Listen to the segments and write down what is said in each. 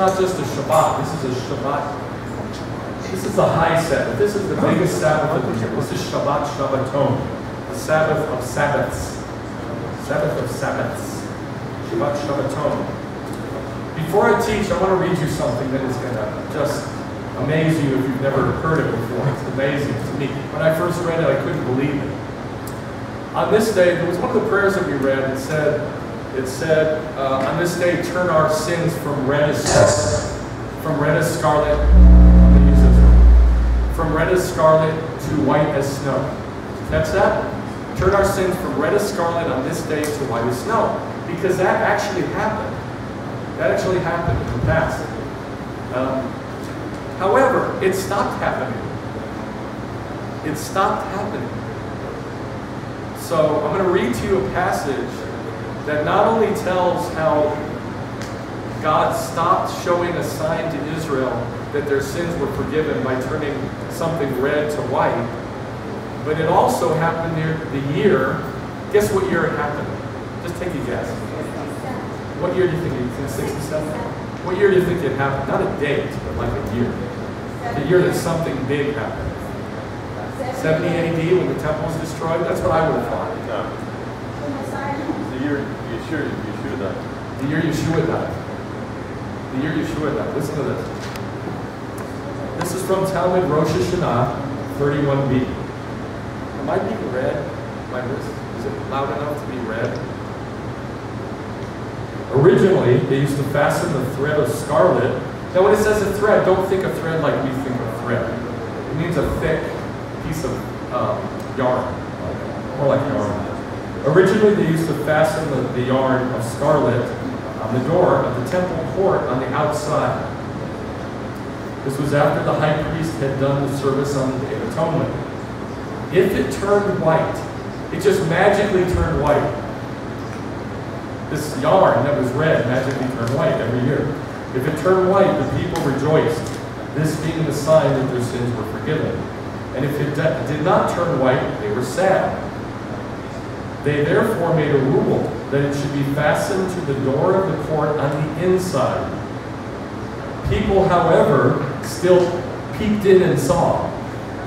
not just a Shabbat. This is a Shabbat. This is the high Sabbath. This is the biggest Sabbath of the year. This is Shabbat Shabbaton, the Sabbath of Sabbaths. Sabbath of Sabbaths. Shabbat Shabbaton. Before I teach, I want to read you something that is going to just amaze you if you've never heard it before. It's amazing to me. When I first read it, I couldn't believe it. On this day, there was one of the prayers that we read. It said, on this day, turn our sins from red as scarlet. From red as scarlet to white as snow. Catch that? Turn our sins from red as scarlet on this day to white as snow. Because that actually happened. That actually happened in the past. However, it stopped happening. It stopped happening. So I'm going to read to you a passage that not only tells how God stopped showing a sign to Israel that their sins were forgiven by turning something red to white, but it also happened near the year. Guess what year it happened? Just take a guess. What year do you think? You think 67? What year do you think it happened? Not a date, but like a year. The year that something big happened. 70 AD when the temple was destroyed? That's what I would have thought. No. The year Yeshua died. The year Yeshua died. The year Yeshua died. Listen to this. This is from Talmud Rosh Hashanah 31b. Am I being read? Is it loud enough to be read? Originally, they used to fasten the thread of scarlet. Now when it says a thread, don't think of thread like we think of thread. It means a thick piece of yarn, more like yarn. Originally, they used to fasten the yarn of scarlet on the door of the temple court on the outside. This was after the high priest had done the service on the Day of Atonement. If it turned white, it just magically turned white. This yarn that was red magically turned white every year. If it turned white, the people rejoiced, this being the sign that their sins were forgiven. And if it did not turn white, they were sad. They therefore made a rule that it should be fastened to the door of the court on the inside. People, however, still peeked in and saw.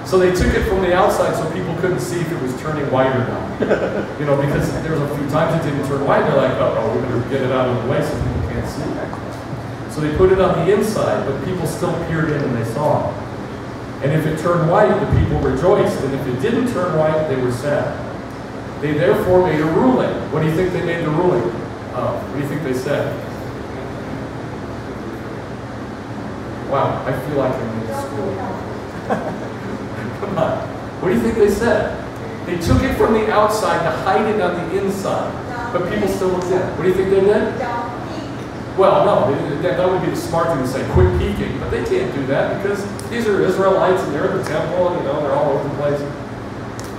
So they took it from the outside so people couldn't see if it was turning white or not. You know, because there was a few times it didn't turn white. They're like, uh-oh, we better get it out of the way so people can't see it. So they put it on the inside, but people still peered in and they saw. And if it turned white, the people rejoiced. And if it didn't turn white, they were sad. They therefore made a ruling. What do you think they made the ruling of? What do you think they said? Wow, I feel like I'm in school. Come on. What do you think they said? They took it from the outside to hide it on the inside. But people still looked in. What do you think they did? Well, no, that would be the smart thing to say, quit peeking. But they can't do that because these are Israelites and they're in the temple and, you know, they're all over the place.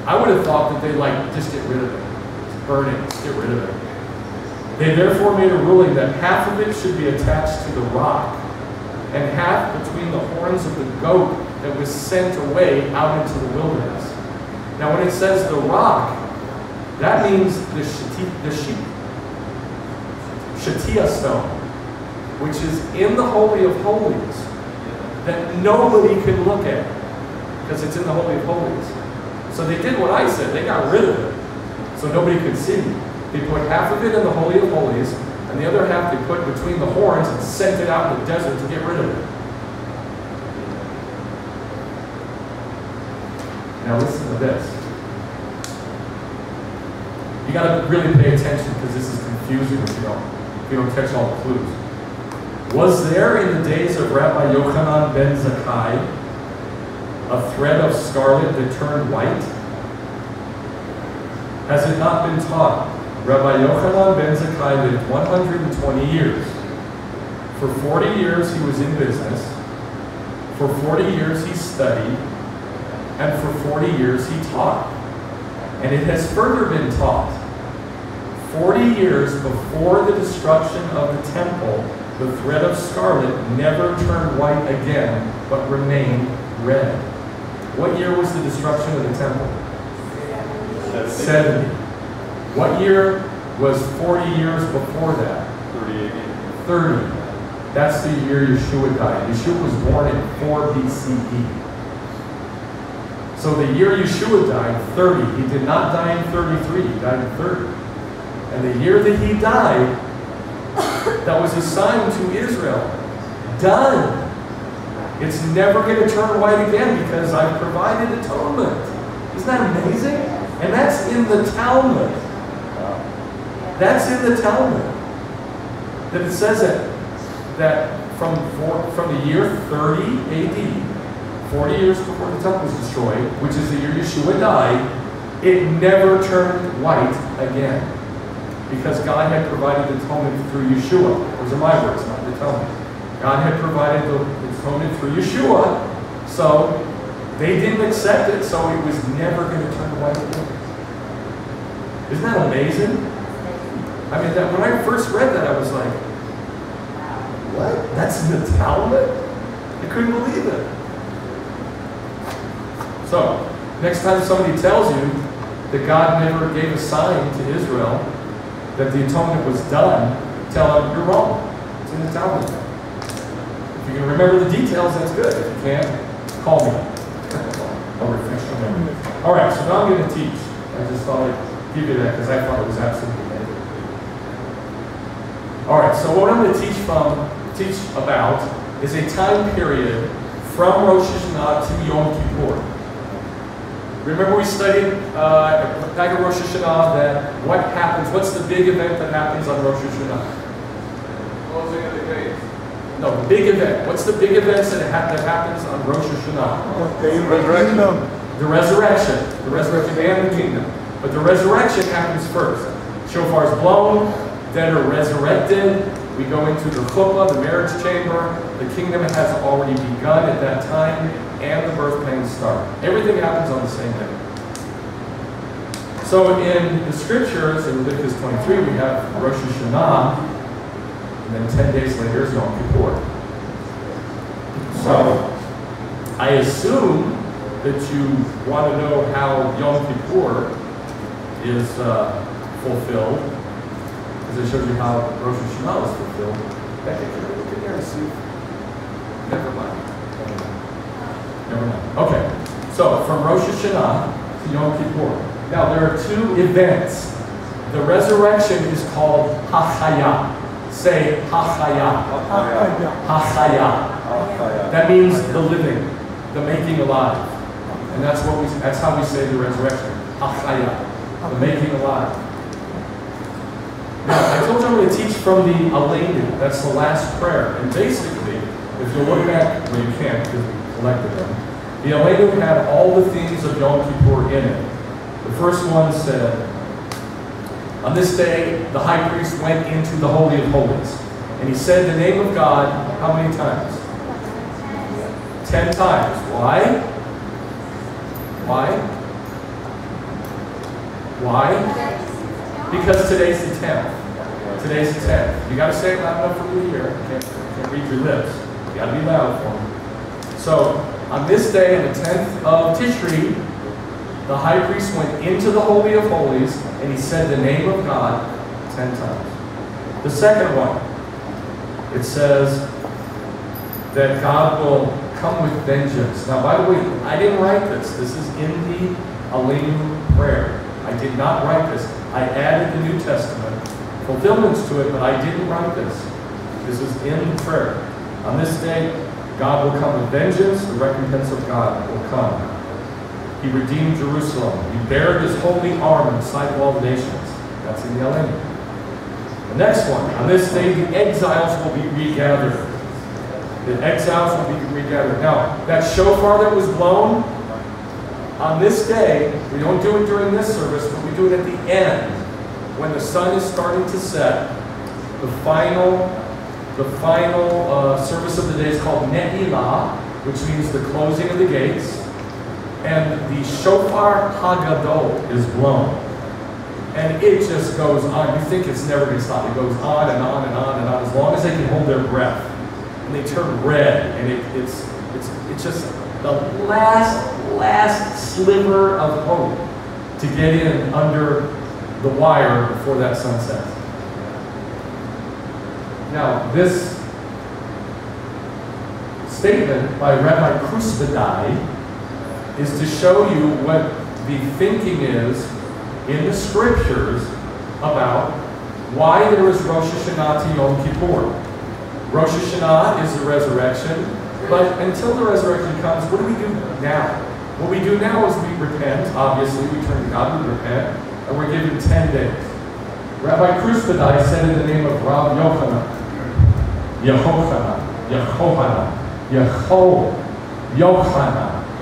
I would have thought that they'd like, just get rid of it. Just burn it, just get rid of it. They therefore made a ruling that half of it should be attached to the rock and half between the horns of the goat that was sent away out into the wilderness. Now when it says the rock, that means the Shatia stone, which is in the Holy of Holies, that nobody can look at, because it's in the Holy of Holies. So they did what I said, they got rid of it, so nobody could see. They put half of it in the Holy of Holies, and the other half they put between the horns and sent it out in the desert to get rid of it. Now listen to this. You got to really pay attention because this is confusing if you don't catch all the clues. Was there in the days of Rabbi Yochanan ben Zakkai a thread of scarlet that turned white? Has it not been taught? Rabbi Yochanan ben Zakkai lived 120 years. For 40 years he was in business. For 40 years he studied. And for 40 years he taught. And it has further been taught. 40 years before the destruction of the temple, the thread of scarlet never turned white again, but remained red. What year was the destruction of the temple? 70. What year was 40 years before that? 30 AD. 30. That's the year Yeshua died. Yeshua was born in 4 BCE. So the year Yeshua died, 30. He did not die in 33. He died in 30. And the year that he died, that was assigned to Israel. Done. It's never going to turn white again because I've provided atonement. Isn't that amazing? And that's in the Talmud. That's in the Talmud. That it says that from the year 30 AD, 40 years before the temple was destroyed, which is the year Yeshua died, it never turned white again. Because God had provided atonement through Yeshua. Those are my words, not the Talmud. God had provided the atonement through Yeshua, so they didn't accept it, so it was never going to turn white again. Isn't that amazing? I mean, when I first read that, I was like, what? That's in the Talmud? I couldn't believe it. So, next time somebody tells you that God never gave a sign to Israel that the atonement was done, tell them you're wrong. It's in the Talmud. If you can remember the details, that's good. If you can't, call me. I'll refresh your memory. All right, so now I'm going to teach. I just thought I'd give you that because I thought it was absolutely amazing. All right, so what I'm going to teach about is a time period from Rosh Hashanah to Yom Kippur. Remember we studied back at Rosh Hashanah that what happens, what's the big event that happens on Rosh Hashanah? Closing of the gates. No, the big event. What's the big event that happens on Rosh Hashanah? The resurrection. The resurrection. The resurrection and the kingdom. But the resurrection happens first. Shofar is blown, dead are resurrected, we go into the chuppah, the marriage chamber, the kingdom has already begun at that time, and the birth pains start. Everything happens on the same day. So in the scriptures, in Leviticus 23, we have Rosh Hashanah, and then 10 days later is Yom Kippur. So I assume that you want to know how Yom Kippur is fulfilled, because it shows you how Rosh Hashanah is fulfilled. Becca, can you look in there and see? Never mind. Okay, so from Rosh Hashanah to Yom Kippur. Now there are two events. The resurrection is called Hachaya. Say Hachaya. Hachaya. That means the living, the making alive. And that's how we say the resurrection. Hachaya. The making alive. Now, I told you I'm going to teach from the Aleinu. That's the last prayer. And basically, if you look back, well you can't because we collected them. The Aleinu had all the themes of Yom Kippur in it. The first one said, on this day, the high priest went into the Holy of Holies. And he said the name of God, how many times? 10 times. Why? Why? Why? Because today's the 10th. Today's the 10th. You got to say it loud enough for me to hear. I can't read your lips. You got to be loud for me. So, on this day, the 10th of Tishri, the high priest went into the Holy of Holies and he said the name of God 10 times. The second one, it says that God will come with vengeance. Now, by the way, I didn't write this. This is in the Aleinu prayer. I did not write this. I added the New Testament fulfillments to it, but I didn't write this. This is in the prayer. On this day, God will come with vengeance. The recompense of God will come. He redeemed Jerusalem. He bared his holy arm in the sight of all the nations. That's in the Aleinu. The next one. On this day, the exiles will be regathered. The exiles will be regathered. Now, that shofar that was blown, on this day, we don't do it during this service, but we do it at the end, when the sun is starting to set. The final service of the day is called Ne'ilah, which means the closing of the gates. And the shofar hagadol is blown. And it just goes on. You think it's never going to stop. It goes on and on and on and on, as long as they can hold their breath. And they turn red, and it's just the last sliver of hope to get in under the wire before that sunset. Now, this statement by Rabbi Krusbadai is to show you what the thinking is in the scriptures about why there is Rosh Hashanah to Yom Kippur. Rosh Hashanah is the resurrection, but until the resurrection comes, what do we do now? What we do now is we repent. Obviously, we turn to God, we repent, and we're given 10 days. Rabbi Krusbadai said in the name of Rav Yochanan, Yehochanan,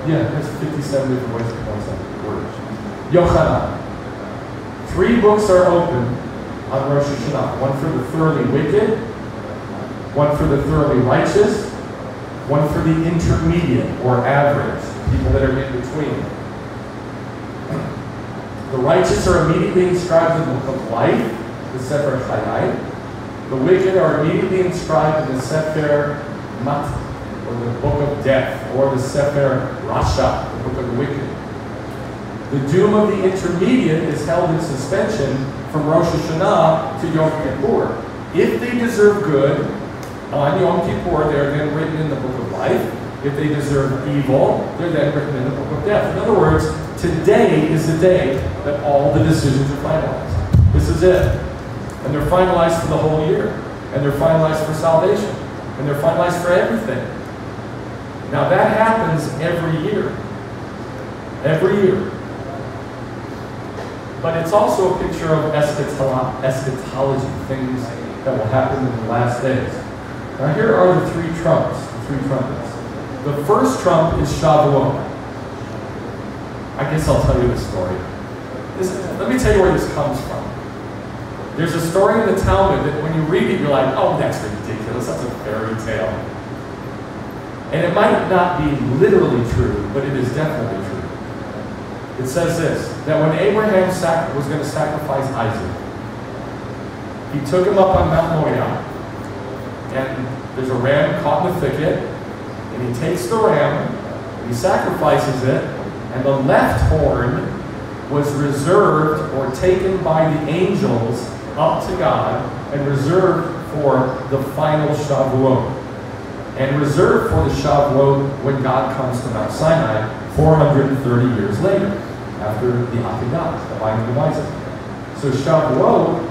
yeah, there's 57 different ways to pronounce that word. Yochanan. 3 books are open on Rosh Hashanah. One for the thoroughly wicked, one for the thoroughly righteous, one for the intermediate or average, people that are in between. The righteous are immediately inscribed in the book of life, the Sefer Chayai. The wicked are immediately inscribed in the Sefer Mat, or the book of death, or the Sefer Rasha, the book of the wicked. The doom of the intermediate is held in suspension from Rosh Hashanah to Yom Kippur. If they deserve good, on Yom Kippur, they're then written in the book of life. If they deserve evil, they're then written in the book of death. In other words, today is the day that all the decisions are finalized. This is it. And they're finalized for the whole year. And they're finalized for salvation. And they're finalized for everything. Now that happens every year. Every year. But it's also a picture of eschatology, things that will happen in the last days. Now here are the 3 trumpets, the 3 trumpets. The first trump is Shavuot. I guess I'll tell you the story. Let me tell you where this comes from. There's a story in the Talmud that when you read it, you're like, oh, that's ridiculous, that's a fairy tale. And it might not be literally true, but it is definitely true. It says this, that when Abraham was going to sacrifice Isaac, he took him up on Mount Moriah, and there's a ram caught in the thicket, and he takes the ram, and he sacrifices it, and the left horn was reserved or taken by the angels up to God and reserved for the final Shavuot. And reserved for the Shavuot when God comes to Mount Sinai 430 years later, after the Akedah, the binding of Isaac. So Shavuot,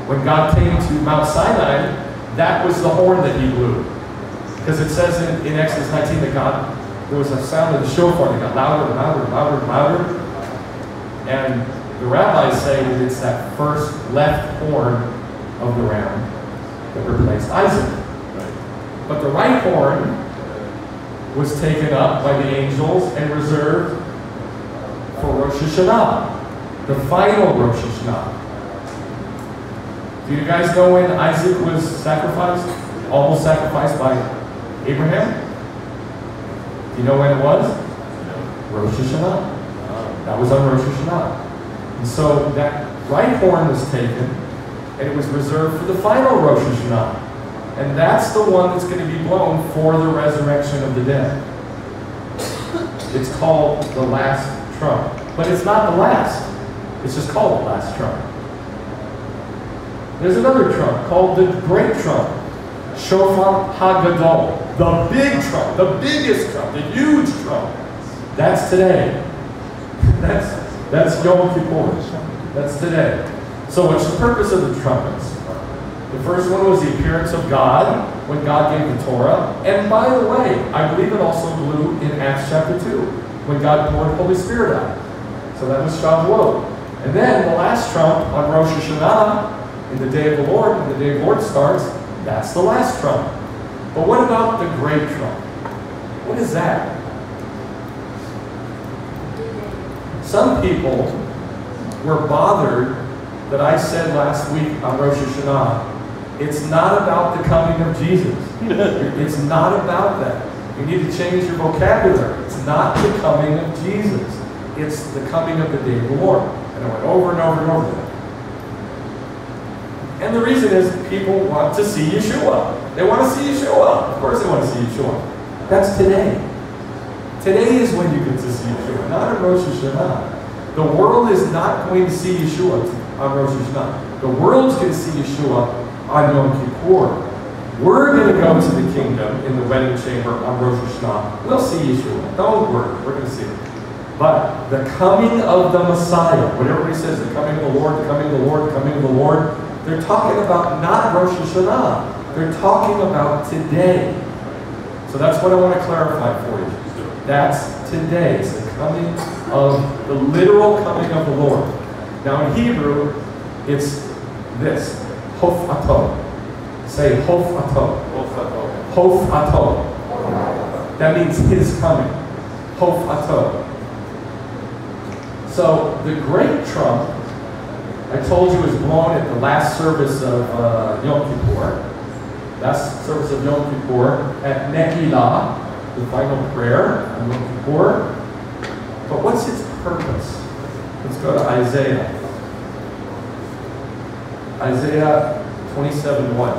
when God came to Mount Sinai, that was the horn that he blew. Because it says in Exodus 19 that there was a sound of the shofar that got louder and louder and louder and louder. And the rabbis say that it's that first left horn of the ram that replaced Isaac. But the right horn was taken up by the angels and reserved for Rosh Hashanah, the final Rosh Hashanah. Do you guys know when Isaac was sacrificed? Almost sacrificed by Abraham? Do you know when it was? Rosh Hashanah. That was on Rosh Hashanah. And so that right horn was taken, and it was reserved for the final Rosh Hashanah. And that's the one that's going to be blown for the resurrection of the dead. It's called the last trump. But it's not the last. It's just called the last trump. There's another trump called the great trump. Shofar HaGadol. The big trump. The biggest trump. The huge trump. That's today. That's Yom Kippur. That's today. So what's the purpose of the trumpets? The first one was the appearance of God when God gave the Torah. And by the way, I believe it also blew in Acts chapter 2 when God poured the Holy Spirit out. So that was Shavuot. And then the last trump on Rosh Hashanah, in the day of the Lord, when the day of the Lord starts, that's the last trump. But what about the great trump? What is that? Some people were bothered that I said last week on Rosh Hashanah, it's not about the coming of Jesus. It's not about that. You need to change your vocabulary. It's not the coming of Jesus. It's the coming of the day of the Lord. And I went over and over and over that. And the reason is people want to see Yeshua. They want to see Yeshua. Of course they want to see Yeshua. That's today. Today is when you get to see Yeshua, not on Rosh Hashanah. The world is not going to see Yeshua on Rosh Hashanah. The world's going to see Yeshua on Yom Kippur. We're going to go to the kingdom in the wedding chamber on Rosh Hashanah. We'll see Yeshua. Don't worry. We're going to see it. But the coming of the Messiah, what everybody says, the coming of the Lord, the coming of the Lord, the coming of the Lord, they're talking about not Rosh Hashanah. They're talking about today. So that's what I want to clarify for you. That's today. It's the coming of, the literal coming of the Lord. Now in Hebrew, it's this. Hof ato. Say hof ato. Hof ato. That means his coming. Hof ato. So the great trump, I told you, is blown at the last service of Yom Kippur. Last service of Yom Kippur at Nehilah, the final prayer on Yom Kippur. But what's its purpose? Let's go to Isaiah. Isaiah 27:1.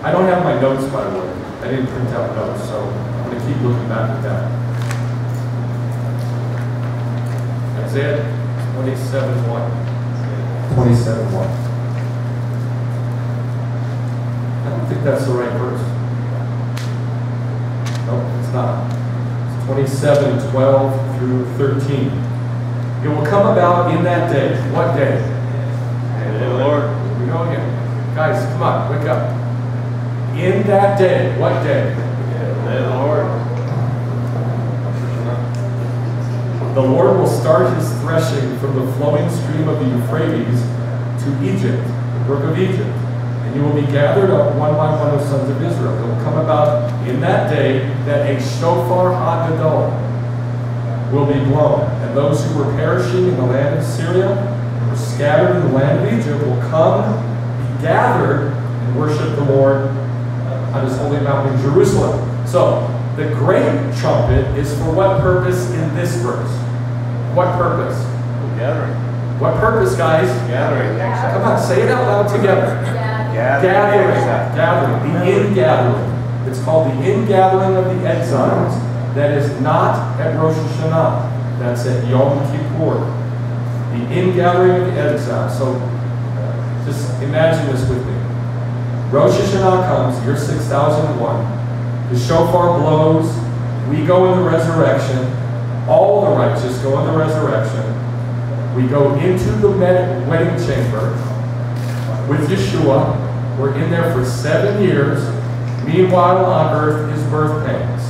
I don't have my notes, by the way. I didn't print out notes, so I'm going to keep looking back at that. Isaiah 27:1. 27:1. I don't think that's the right verse. No, it's not. It's 27:12 through 13. It will come about in that day. What day? Day of the Lord. Here we go again. Guys, come on, wake up. In that day. What day? Day of the Lord. The Lord will start his threshing from the flowing stream of the Euphrates to Egypt, the brook of Egypt. And you will be gathered up one by one, O sons of Israel. It will come about in that day that a shofar hagadol will be blown. And those who were perishing in the land of Syria, and were scattered in the land of Egypt, will come, be gathered, and worship the Lord on his holy mountain in Jerusalem. So, the great trumpet is for what purpose in this verse? What purpose? Gathering. What purpose, guys? Gathering. Come on, say it out loud together. Gathering. The in-gathering. It's called the in-gathering of the exiles. That is not at Rosh Hashanah. That's at Yom Kippur. The in-gathering of the exiles. So, just imagine this with me. Rosh Hashanah comes, year 6001. The shofar blows. We go in the resurrection. All the righteous go in the resurrection. We go into the wedding chamber with Yeshua. We're in there for 7 years. Meanwhile, on earth is birth pains.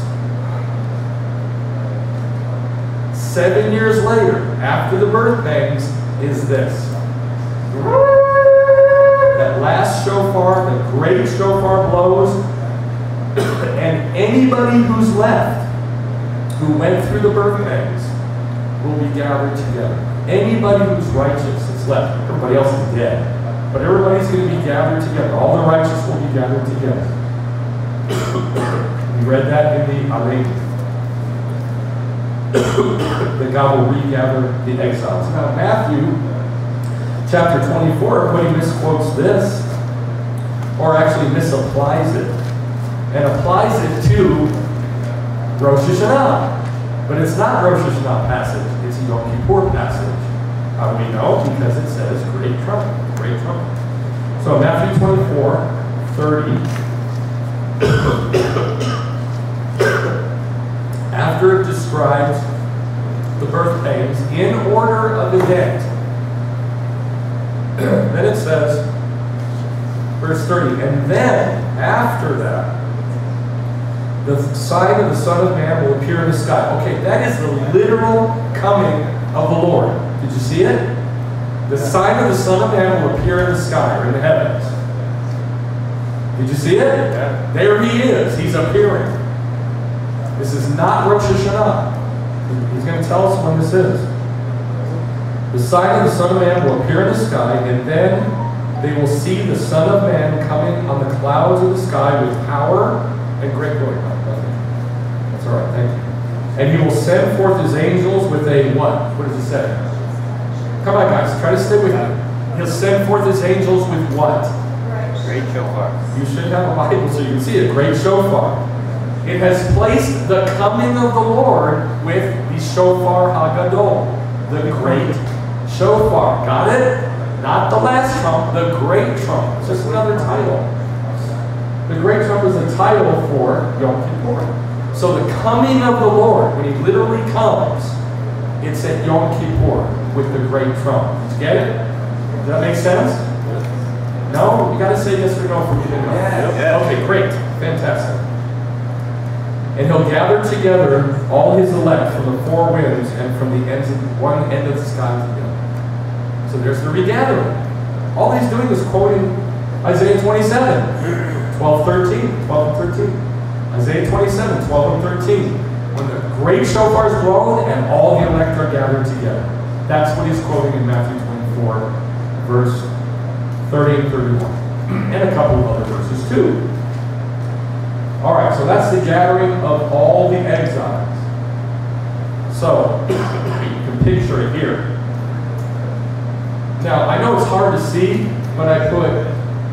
7 years later, after the birth pains, is this. That last shofar, the great shofar blows, and anybody who's left, who went through the birth pains, will be gathered together. Anybody who's righteous is left. Everybody else is dead. But everybody's going to be gathered together. All the righteous will be gathered together. We read that in the Arabic. That God will regather the exiles. Now, Matthew chapter 24, everybody misquotes this, or actually misapplies it, and applies it to Rosh Hashanah. But it's not Rosh Hashanah passage, it's a Yom Kippur passage. How do we know? Because it says great trumpet, great trumpet. So Matthew 24:30. After it describes the birth pains in order of event, then it says, verse 30, and then after that, the sign of the Son of Man will appear in the sky. Okay, that is the literal coming of the Lord. Did you see it? The sign of the Son of Man will appear in the sky, or in the heavens. Did you see it? Yeah. There he is. He's appearing. This is not Rosh Hashanah. He's going to tell us when this is. The sign of the Son of Man will appear in the sky, and then they will see the Son of Man coming on the clouds of the sky with power and great glory. That's all right, thank you. And he will send forth his angels with a what? What does it say? Come on, guys, try to stay with me. He'll send forth his angels with what? Great shofar. You should have a Bible so you can see it. Great shofar. It has placed the coming of the Lord with the shofar hagadol, the great shofar. Got it? Not the last trump, the great trump. It's just another title. The great trump is a title for Yom Kippur. So the coming of the Lord, when he literally comes, it's at Yom Kippur with the great trump. Did you get it? Does that make sense? No? You got to say yes or no for me to know. Yes. Okay, great. Fantastic. And he'll gather together all his elect from the four winds and from the ends of one end of the sky together. So there's the regathering. All he's doing is quoting Isaiah 27, 12, 13, 12 and 13. Isaiah 27, 12 and 13. When the great shofar is blown and all the elect are gathered together. That's what he's quoting in Matthew 24, verse 30 and 31. And a couple of other verses too. All right, so that's the gathering of all the exiles. So, you can picture it here. Now, I know it's hard to see, but I put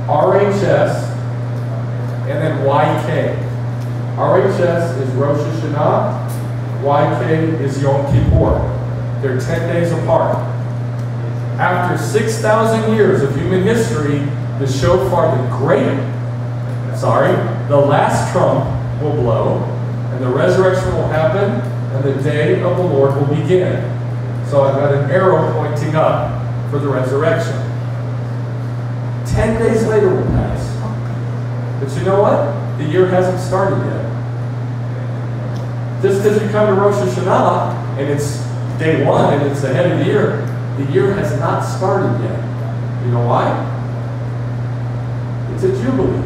RHS and then YK. RHS is Rosh Hashanah, YK is Yom Kippur. They're 10 days apart. After 6,000 years of human history, the shofar, the last trump will blow, and the resurrection will happen, and the day of the Lord will begin. So I've got an arrow pointing up for the resurrection. 10 days later will pass. But you know what? The year hasn't started yet. Just because you come to Rosh Hashanah, and it's day one, and it's the head of the year has not started yet. You know why? It's a Jubilee.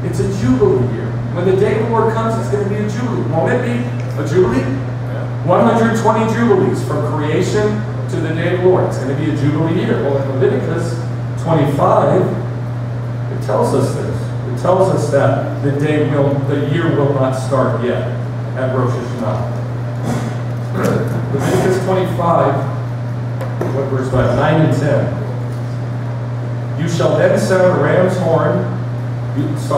It's a Jubilee year. When the day of the Lord comes, it's going to be a Jubilee. Won't it be a Jubilee? Yeah. 120 Jubilees from creation to the day of the Lord. It's going to be a Jubilee year. Well, in Leviticus 25, it tells us this. It tells us that the year will not start yet at Rosh Hashanah. Leviticus 25, what verse 5? 9 and 10. You shall then set a ram's horn. That's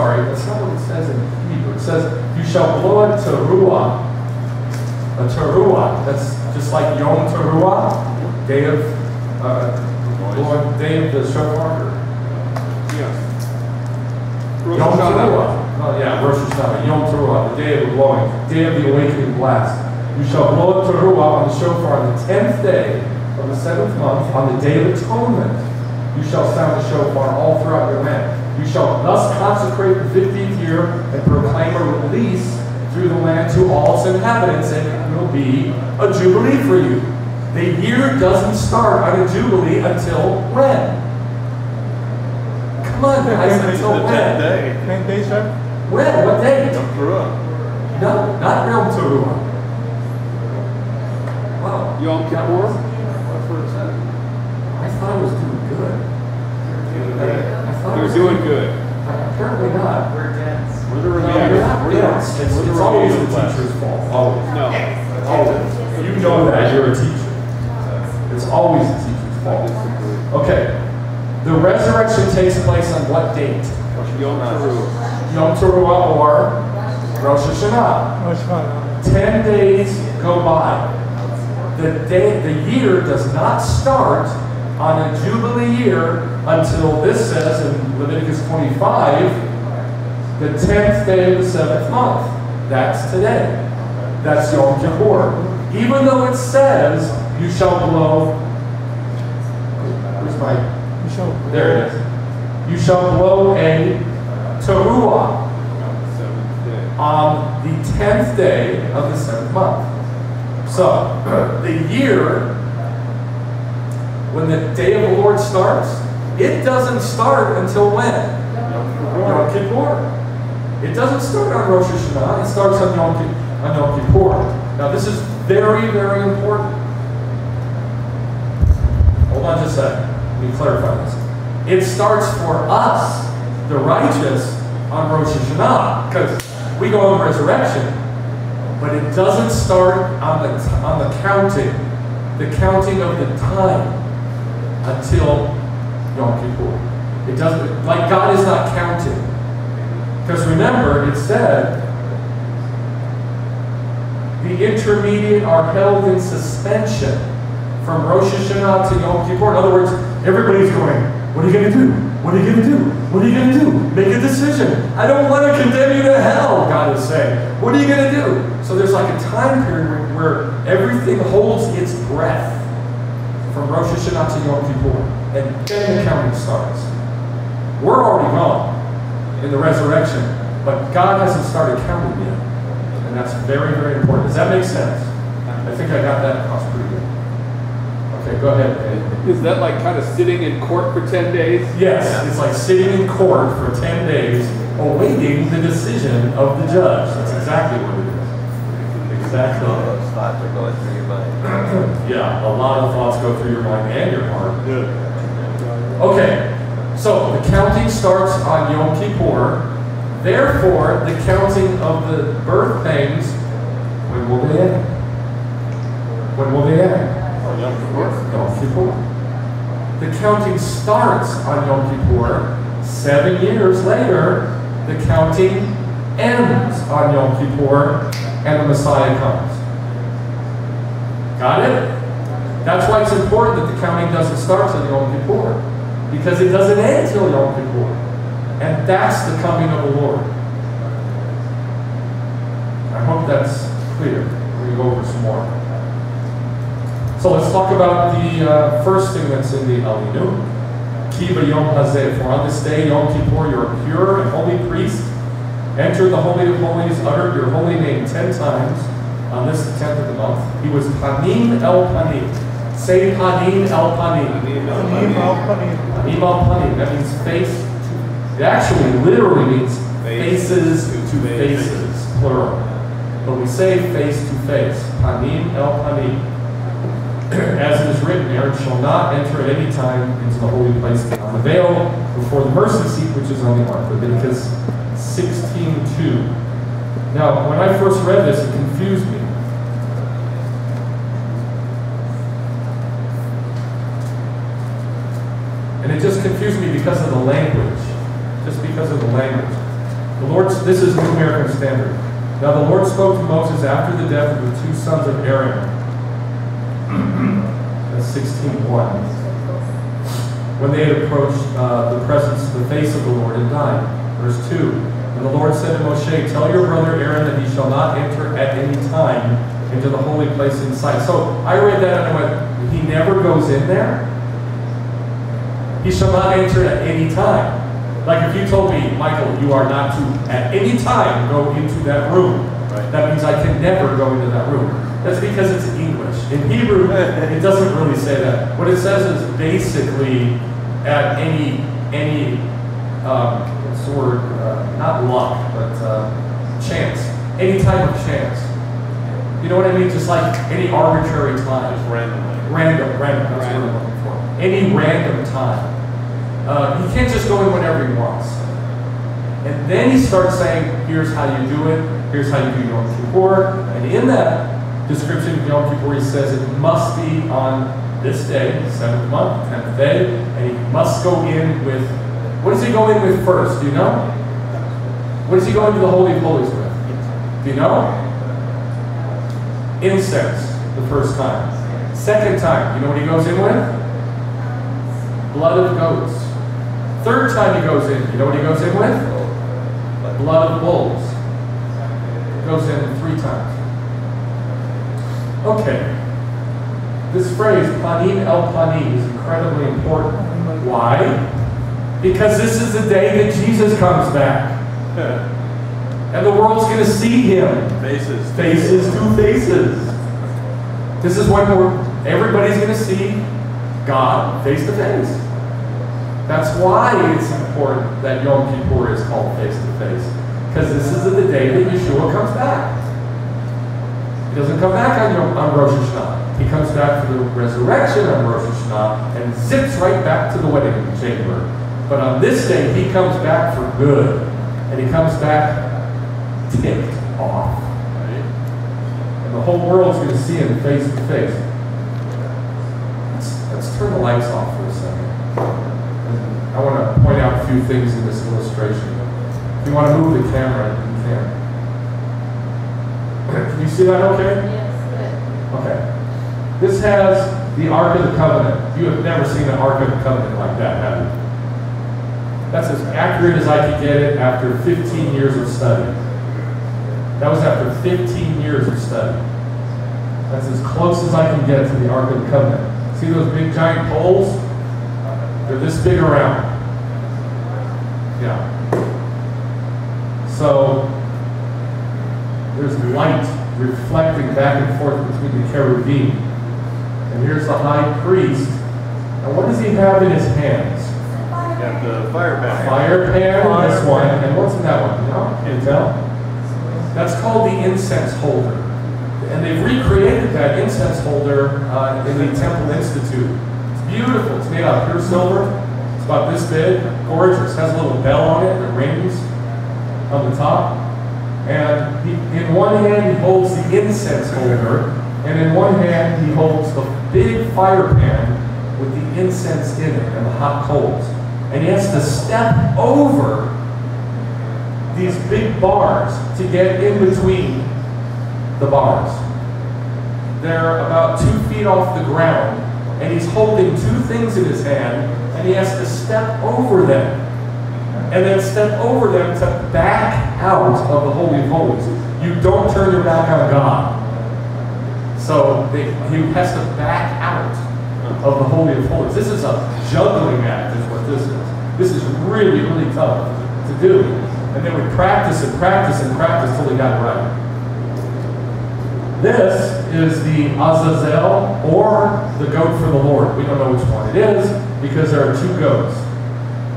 not what it says in Hebrew. It says, you shall blow a teruah. A teruah. That's just like Yom Teruah, day of the shofar. Yom Teruah. Oh yeah, Rosh Hashanah. Yom Teruah, the day of the blowing, day of the awakening blast. You shall blow a teruah on the shofar on the 10th day of the 7th month, on the day of atonement. You shall sound the shofar all throughout your land. You shall thus consecrate the 15th year and proclaim a release through the land to all its inhabitants, and it will be a jubilee for you. The year doesn't start on a jubilee until when? Come on, guys, until when? 10th day. 10 days, sir? When? What date? Yom Teruah. No, not Yom Teruah. Wow. Yom Kippur? That's what it said. I thought I was doing good. You're doing good. Apparently not. We're dense. We're the No, review. you're not dense. It's always the teacher's fault. Always. No. Always. You know that. You're a teacher. It's always the teacher's fault. Okay. The resurrection takes place on what date? Yom Teruah. Yom Teruah or Rosh Hashanah. 10 days go by. The year does not start on a Jubilee year until this says in Leviticus 25, the 10th day of the 7th month. That's today. That's Yom Kippur. Even though it says, you shall blow, where's my, there it is. You shall blow a teruah on the 10th day of the 7th month. So, the year, when the day of the Lord starts, it doesn't start until when? Yom Kippur. It doesn't start on Rosh Hashanah. It starts on Yom Kippur. Now this is very, very important. Hold on just a second. Let me clarify this. It starts for us, the righteous, on Rosh Hashanah, because we go on resurrection. But it doesn't start on the counting of the time until Yom Kippur. It doesn't, like God is not counting. Because remember, it said, the intermediate are held in suspension from Rosh Hashanah to Yom Kippur. In other words, everybody's going, what are you going to do? What are you going to do? What are you going to do? Make a decision. I don't want to condemn you to hell, God is saying. What are you going to do? So there's like a time period where everything holds its breath from Rosh Hashanah to Yom Kippur. And then the counting starts. We're already gone in the resurrection, but God hasn't started counting yet. And that's very, very important. Does that make sense? I think I got that across pretty good. Okay, go ahead, Dave. Is that like kind of sitting in court for 10 days? Yes, it's like sitting in court for 10 days awaiting the decision of the judge. That's exactly what it is. Exactly. All those thoughts are going through your mind. Yeah, a lot of thoughts go through your mind and your heart. Good. Okay, so the counting starts on Yom Kippur. Therefore, the counting of the birth pangs, when will they end? When will they end? Yom Kippur. The counting starts on Yom Kippur. 7 years later, the counting ends on Yom Kippur, and the Messiah comes. Got it? That's why it's important that the counting doesn't start till Yom Kippur, because it doesn't end till Yom Kippur. And that's the coming of the Lord. I hope that's clear. We'll go over some more. So let's talk about the first thing that's in the Alinu. Ki b'yom hazeh, for on this day, Yom Kippur, you're a pure and holy priest. Enter the Holy of Holies, uttered your holy name 10 times on this, the 10th of the month. He was Panim el Panim. Say Panim el Panim. Panim el Panim. Panim el Panim. That means face to, it actually literally means faces to faces, plural. But we say face to face. Panim el Panim. As it is written, Aaron shall not enter at any time into the holy place beyond the veil before the mercy seat which is on the ark. Leviticus 16:2. Now, when I first read this, it confused me. And it just confused me because of the language. Just because of the language. The Lord, this is New American Standard. Now the Lord spoke to Moses after the death of the 2 sons of Aaron. That's 16:1. When they had approached the face of the Lord and died. Verse 2. And the Lord said to Moshe, tell your brother Aaron that he shall not enter at any time into the holy place inside. So I read that and I went, he never goes in there? He shall not enter at any time. Like if you told me, Michael, you are not to at any time go into that room. Right. That means I can never go into that room. That's because it's English. In Hebrew, it doesn't really say that. What it says is basically at any what's the word? Not luck, but chance. Any type of chance. You know what I mean? Just like any arbitrary time. Just randomly. Random. That's what I'm looking for. Any random time. He can't just go in whenever he wants. And then he starts saying, here's how you do it. Here's how you do Yom Kippur. And in that description of Yom Kippur, he says it must be on this day, the 7th month, 10th day, and he must go in with, what does he go in with first? Do you know? What does he go into the Holy of Holies with? Do you know? Incense, the first time. Second time, you know what he goes in with? Blood of goats. Third time he goes in, you know what he goes in with? Blood of bulls. Goes in 3 times. Okay. This phrase, Panim el Panim, is incredibly important. Why? Because this is the day that Jesus comes back. And the world's going to see him. Faces to faces. This is when everybody's going to see God face to face. That's why it's important that Yom Kippur is called face to face. Because this is the day that Yeshua comes back. He doesn't come back on Rosh Hashanah. He comes back for the resurrection on Rosh Hashanah and zips right back to the wedding chamber. But on this day, he comes back for good. And he comes back ticked off. Right? And the whole world's going to see him face to face. Let's turn the lights off for a second. And I want to point out a few things in this illustration. If you want to move the camera, you can. Can you see that okay? Yes, good. Okay. This has the Ark of the Covenant. You have never seen an Ark of the Covenant like that, have you? That's as accurate as I could get it after 15 years of study. That was after 15 years of study. That's as close as I can get to the Ark of the Covenant. See those big giant poles? They're this big around. Yeah. So, there's light reflecting back and forth between the cherubim. And here's the high priest. And what does he have in his hands? Got the fire pan. Fire pan, this one. And what's in that one? No, can't tell. That's called the incense holder. And they've recreated that incense holder in the Temple Institute. It's beautiful. It's made out of pure silver. It's about this big. Gorgeous. It has a little bell on it that rings on the top. And in one hand he holds the incense holder, and in one hand he holds the big fire pan with the incense in it and the hot coals. And he has to step over these big bars to get in between the bars. They're about 2 feet off the ground, and he's holding two things in his hand, and he has to step over them. And then step over them to back out of the Holy of Holies. You don't turn your back on God. So he has to back out of the Holy of Holies. This is a juggling act is what this is. This is really, really tough to do. And then we practice and practice and practice till we got it right. This is the Azazel, or the goat for the Lord. We don't know which one it is because there are two goats.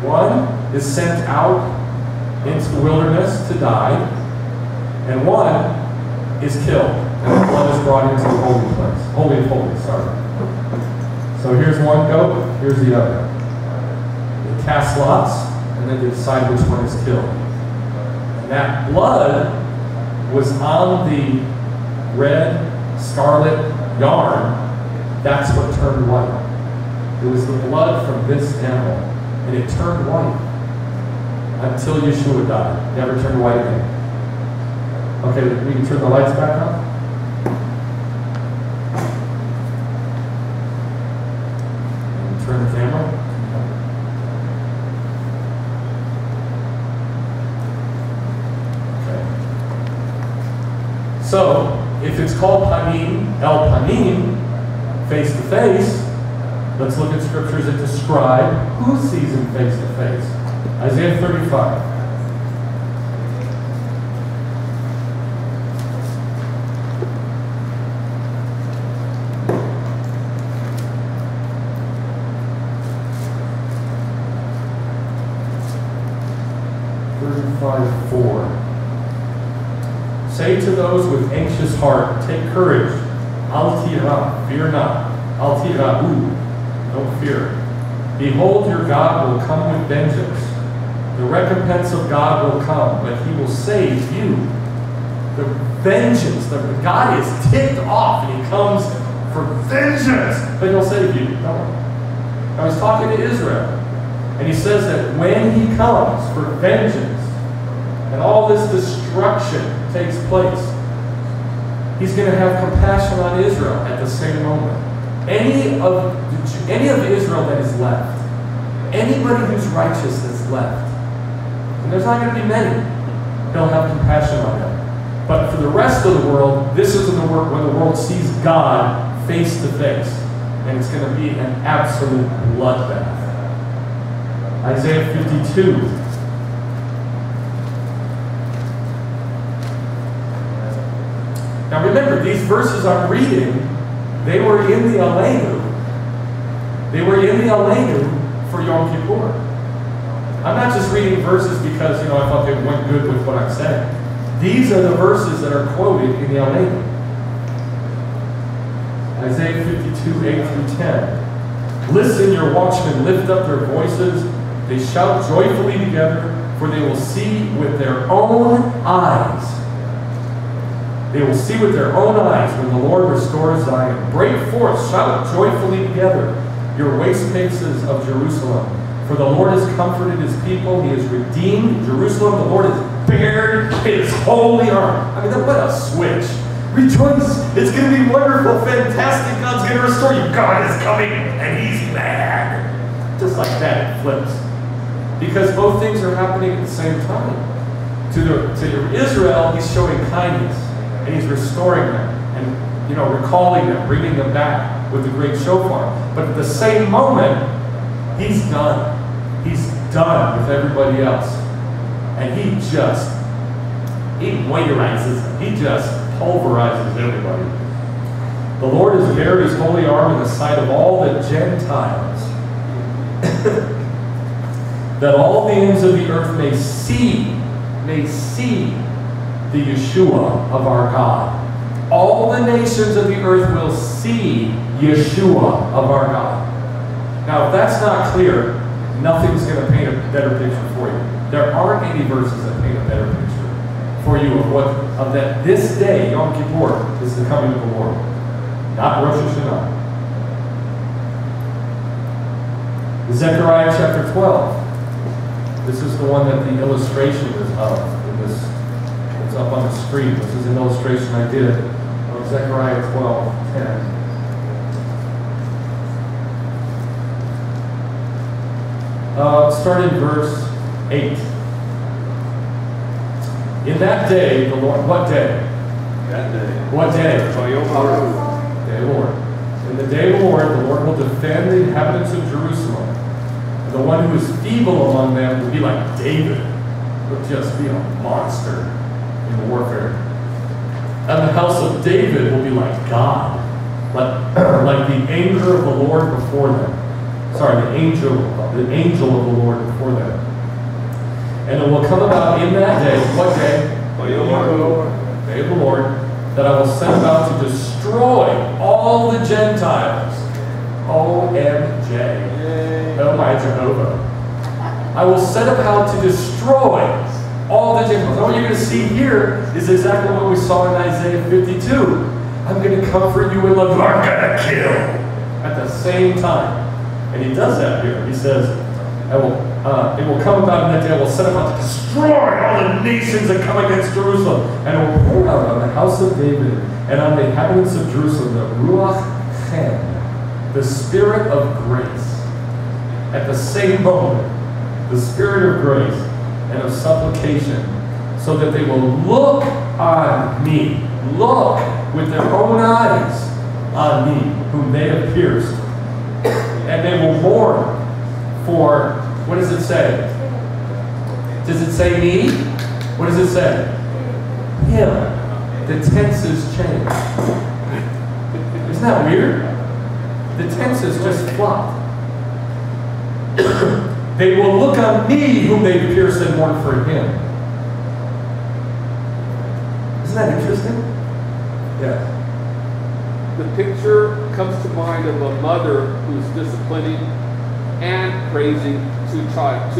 One is sent out into the wilderness to die, and one is killed, and the blood is brought into the holy place. Holy of Holies, sorry. So here's one goat, here's the other. They cast lots, and then they decide which one is killed. And that blood was on the red, scarlet yarn. That's what turned white. It was the blood from this animal, and it turned white until Yeshua died. Never turned white again. Okay, we can turn the lights back on. Turn the camera. Okay. So, if it's called Panim, El Panim, face to face, let's look at scriptures that describe who sees him face to face. Isaiah 35. Say to those with anxious heart, take courage. Al tira, fear not. Al tira'u, don't fear. Behold, your God will come with vengeance. The recompense of God will come, but he will save you. The vengeance, God is ticked off, and he comes for vengeance, but he'll save you. Don't worry. I was talking to Israel, and he says that when he comes for vengeance, and all this destruction takes place, he's going to have compassion on Israel at the same moment. Any of Israel that is left, anybody who's righteous that's left, and there's not going to be many, he'll have compassion on them. But for the rest of the world, this is when the world sees God face to face, and it's going to be an absolute bloodbath. Isaiah 52. Now remember, these verses I'm reading, they were in the Aleinu. They were in the Aleinu for Yom Kippur. I'm not just reading verses because, I thought they went good with what I'm saying. These are the verses that are quoted in the Aleinu. Isaiah 52, 8 through 10. Listen, your watchmen, lift up their voices. They shout joyfully together, for they will see with their own eyes. They will see with their own eyes when the Lord restores Zion. Break forth, shout joyfully together, your waste places of Jerusalem. For the Lord has comforted his people. He has redeemed Jerusalem. The Lord has bared his holy arm. I mean, what a switch. Rejoice! It's going to be wonderful, fantastic. God's going to restore you. God is coming, and He's mad. Just like that, it flips. Because both things are happening at the same time. To Israel, He's showing kindness, and He's restoring them, and recalling them, bringing them back with the great shofar. But at the same moment, He's done. He's done with everybody else, and He moisturizes them. He just pulverizes everybody. The Lord has bared His holy arm in the sight of all the Gentiles, that all the ends of the earth may see the Yeshua of our God. All the nations of the earth will see Yeshua of our God. Now, if that's not clear, nothing's going to paint a better picture for you. There aren't any verses that paint a better picture for you of that this day, Yom Kippur, is the coming of the Lord, not Rosh Hashanah. Zechariah chapter 12. This is the one that the illustration is of. It's up on the screen. This is an illustration I did of Zechariah 12:10. Starting verse 8. In that day, the Lord, what day? That day. What day? Day of the Lord. In the day of the Lord will defend the inhabitants of Jerusalem. And the one who is feeble among them will be like David. He'll just be a monster in warfare. And the house of David will be like God, like the anger of the Lord before them. Sorry, the angel of the Lord before them. And it will come about in that day, what day? Day of the Lord, that I will send about to destroy all the Gentiles. OMJ. Oh my Jehovah. I will set about to destroy all the Gentiles. What you're going to see here is exactly what we saw in Isaiah 52. I'm going to comfort you with love. I'm going to kill. At the same time. And He does that here. He says, it will come about in that day, I will set about to destroy all the nations that come against Jerusalem. And I will pour out on the house of David and on the inhabitants of Jerusalem the Ruach Chen, the Spirit of grace. At the same moment, the Spirit of grace and of supplication, so that they will look on me, look with their own eyes on me, whom they have pierced. And they will mourn for, what does it say? Does it say me? What does it say? Him. The tenses change. Isn't that weird? The tenses just flopped. They will look on me whom they pierced and mourn for Him. Isn't that interesting? Yeah. The picture comes to mind of a mother who's disciplining and praising two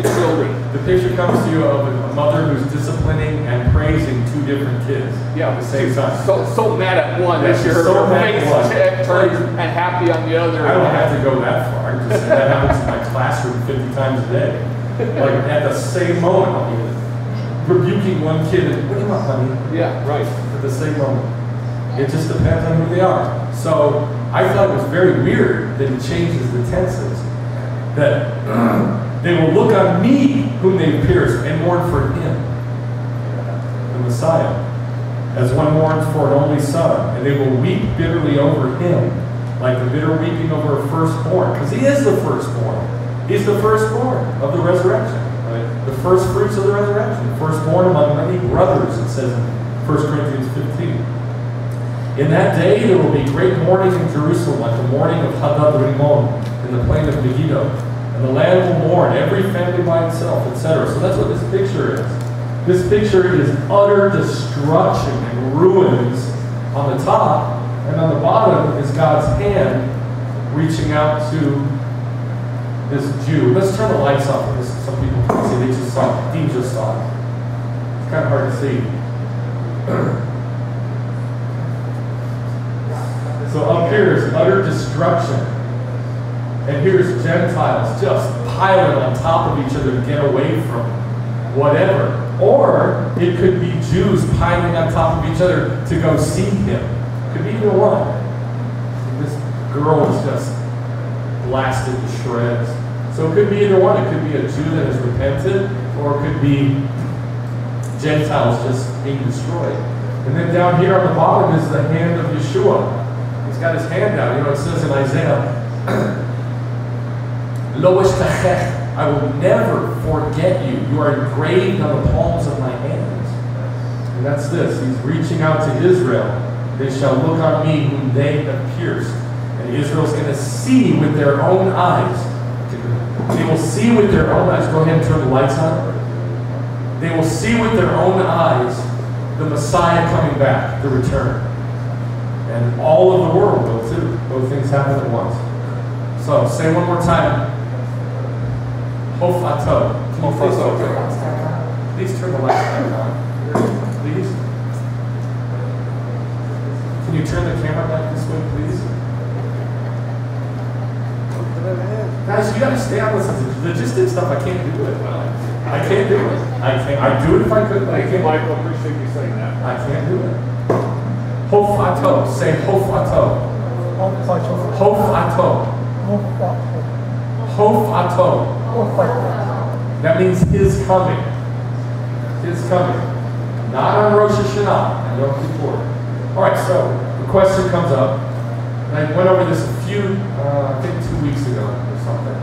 children. The picture comes to you of a mother who's disciplining and praising two different kids. Yeah, at the same time. So mad at one that she's her so mad face at one. turns and happy on the other. I don't have to go that far. Just that happens in my classroom 50 times a day. Like at the same moment, I'll be rebuking one kid and, what do you want, honey? Yeah, right. At the same moment. It just depends on who they are. So I thought it was very weird that it changes the tenses. That they will look on me whom they pierced and mourn for Him, the Messiah, as one mourns for an only son, and they will weep bitterly over Him, like the bitter weeping over a firstborn, because He is the firstborn. He's the firstborn of the resurrection, right? The first fruits of the resurrection, firstborn among many brothers, it says in 1 Corinthians 15. In that day there will be great mourning in Jerusalem, like the mourning of Hadad Rimon in the plain of Megiddo. And the land will mourn, every family by itself, etc. So that's what this picture is. This picture is utter destruction and ruins on the top, and on the bottom is God's hand reaching out to this Jew. Let's turn the lights off because some people can see. They just saw it. Dean just saw it. It's kind of hard to see. So up here is utter destruction. And here's Gentiles just piling on top of each other to get away from whatever. Or it could be Jews piling on top of each other to go see him. It could be either one. This girl is just blasted to shreds. So it could be either one. It could be a Jew that has repented, or it could be Gentiles just being destroyed. And then down here on the bottom is the hand of Yeshua. He's got his hand out. You know, it says in Isaiah, Lo eshtachech, I will never forget you. You are engraved on the palms of my hands. And that's this. He's reaching out to Israel. They shall look on me whom they have pierced. And Israel's going to see with their own eyes. They will see with their own eyes. Go ahead and turn the lights on. They will see with their own eyes the Messiah coming back, the return. And all of the world will too. Both things happen at once. So, say one more time. Hofato. Please turn the lights back on. Please. Can you turn the camera back this way, please? Guys, you gotta stay on this logistics stuff. I can't do it. I can't do it. I'd do it if I could, but I can't. Michael, appreciate you saying that. I can't do it. Hofato. Say Hofato. Hofato. Hofato. That means his coming. His coming. Not on Rosh Hashanah, on Yom Kippur. Alright, so the question comes up. And I went over this a few, I think 2 weeks ago or something.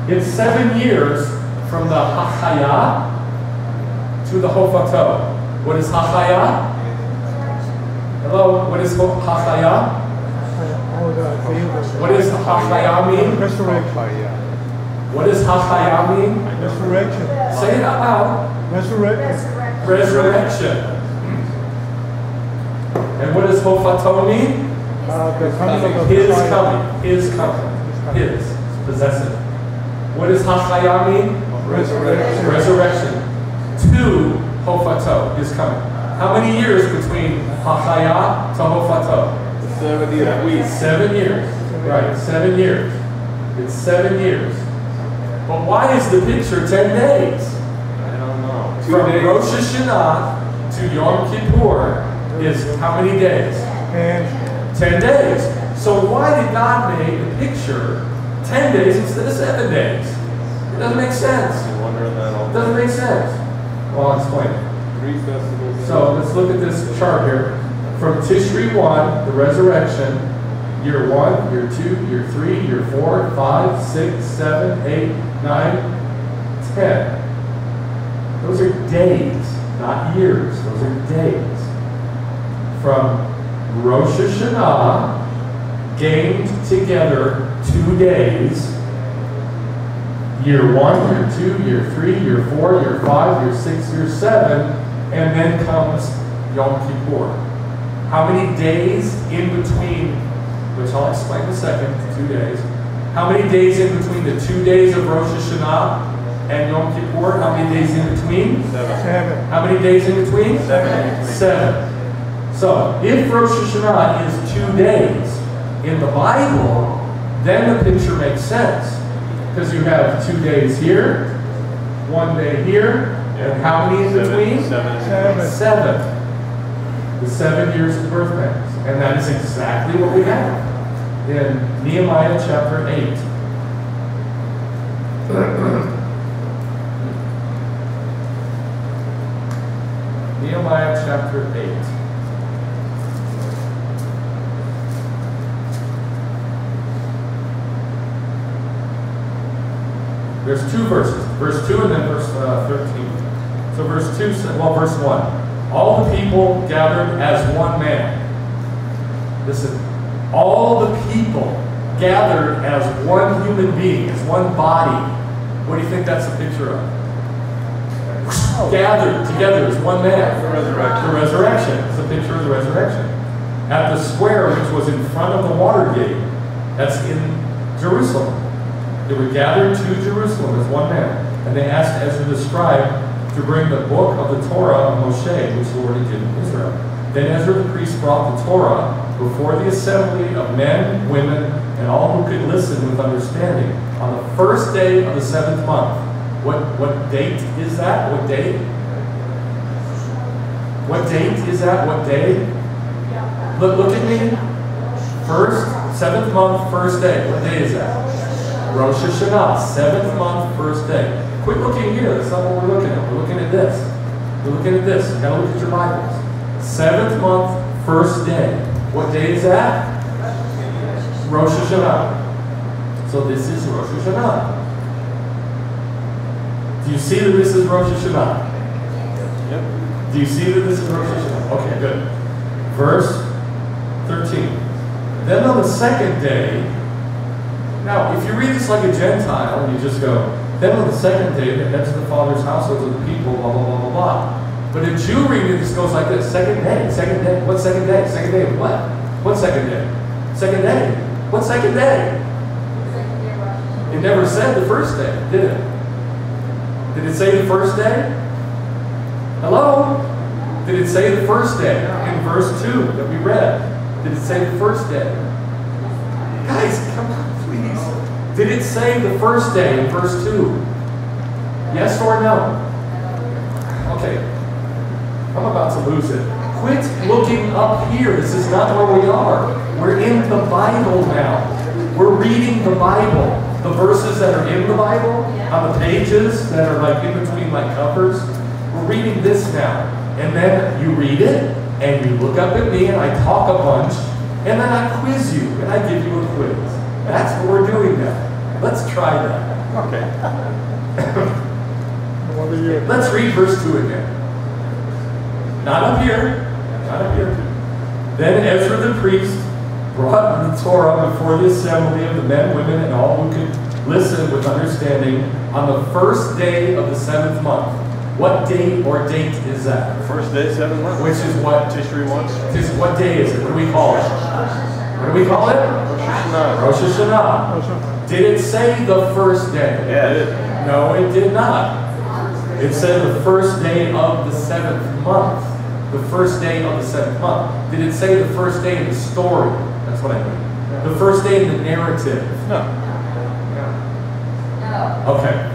It's 7 years from the Hachaya to the Hofato. What is Hachaya? Hello, what is Hachaya? What does Hachaya mean? Resurrection. What does Hachaya mean? Resurrection. Say it out loud. Resurrection. Resurrection. And what does Hofato mean? The coming of His Messiah. coming. His coming. His. Possessive. What does Hachaya mean? Resurrection. Resurrection. To Hofato. His coming. How many years between Hachaya to Hofato? 70 weeks. 7 years. Right, 7 years. It's 7 years. But why is the picture 10 days? I don't know. From Rosh Hashanah to Yom Kippur is how many days? And 10 days. So why did God make the picture 10 days instead of 7 days? It doesn't make sense. You wonder that all It doesn't make sense. Well, I'll explain. 3 festivals. So let's look at this chart here. From Tishri 1, the resurrection, year 1, year 2, year 3, year 4, 5, 6, 7, 8, 9, 10. Those are days, not years. Those are days. From Rosh Hashanah, gained together 2 days. Year 1, year 2, year 3, year 4, year 5, year 6, year 7, and then comes Yom Kippur. How many days in between, which I'll explain in a second, 2 days. How many days in between the 2 days of Rosh Hashanah and Yom Kippur? How many days in between? 7. How many days in between? 7. 7. So, if Rosh Hashanah is 2 days in the Bible, then the picture makes sense. Because you have 2 days here, 1 day here, and how many in between? 7. 7. The 7 years of birth pangs. And that is exactly what we have in Nehemiah chapter 8. Nehemiah chapter 8. There's 2 verses. Verse 2 and then verse 13. So verse 2, well, verse 1. All the people gathered as one man. Listen, all the people gathered as one human being, as one body. What do you think that's a picture of? Gathered together as one man. The resurrection. The resurrection. It's a picture of the resurrection. At the square which was in front of the water gate, that's in Jerusalem. They were gathered to Jerusalem as one man. And they asked Ezra the scribe to bring the book of the Torah of Moshe, which the Lord had given Israel. Then Ezra the priest brought the Torah before the assembly of men, women, and all who could listen with understanding on the first day of the 7th month. What date is that? What day? What date is that? What day? Look at me. First, 7th month, first day. What day is that? Rosh Hashanah, 7th month, first day. Quit looking here. That's not what we're looking at. We're looking at this. We're looking at this. You gotta look at your Bibles. 7th month, first day. What day is that? Rosh Hashanah. So this is Rosh Hashanah. Do you see that this is Rosh Hashanah? Yep. Do you see that this is Rosh Hashanah? Okay, good. Verse 13. Then on the second day, now if you read this like a Gentile, you just go, then on the second day, the heads of the fathers' households of the people, blah, blah, blah, blah, blah. But a Jew reading this goes like this, second day, second day, what second day? Second day of what? What second day? Second day. What second day? It never said the first day, did it? Did it say the first day? Hello? Did it say the first day in verse 2 that we read? Did it say the first day? Guys, come on, please. Did it say the first day in verse 2? Yes or no? Okay. I'm about to lose it. Quit looking up here. This is not where we are. We're in the Bible now. We're reading the Bible. The verses that are in the Bible, on the pages that are like in between my covers. We're reading this now. And then you read it, and you look up at me, and I talk a bunch, and then I quiz you, and I give you a quiz. That's what we're doing now. Let's try that. Okay. Let's read verse 2 again. Not up here. Not up here. Then Ezra the priest brought the Torah before the assembly of the men, women, and all who could listen with understanding on the first day of the 7th month. What date or date is that? First day, 7 months. Which is what? Tishri once. What day is it? What do we call it? What do we call it? Rosh Hashanah. Rosh Hashanah. Did it say the first day? Yeah, it did. No, it did not. It said the first day of the 7th month. The first day of the 7th month. Did it say the first day in the story? That's what I mean. The first day in the narrative. No. Okay.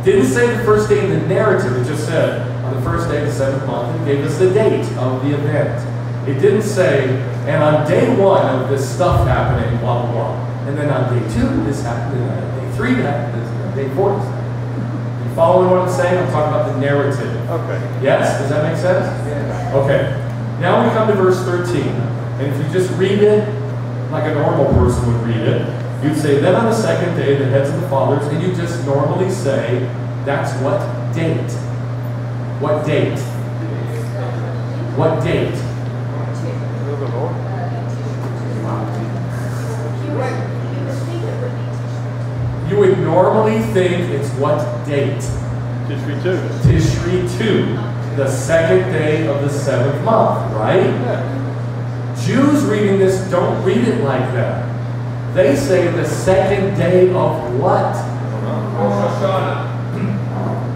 Didn't say the first day in the narrative. It just said on the first day of the 7th month and gave us the date of the event. It didn't say, and on day 1 of this stuff happening, blah, blah, blah. And then on day 2, this happened. And on day 3, that happened. And on day 4, this happened. You following what I'm saying? I'm talking about the narrative. Okay. Yes? Does that make sense? Yeah. Okay. Now we come to verse 13. And if you just read it like a normal person would read it, you'd say, then on the second day, the heads of the fathers, and you just normally say, that's what date? What date? What date? You would normally think it's what date? Tishri 2. Tishri 2, the second day of the 7th month, right? Yeah. Jews reading this don't read it like that. They say the second day of what? Rosh Hashanah.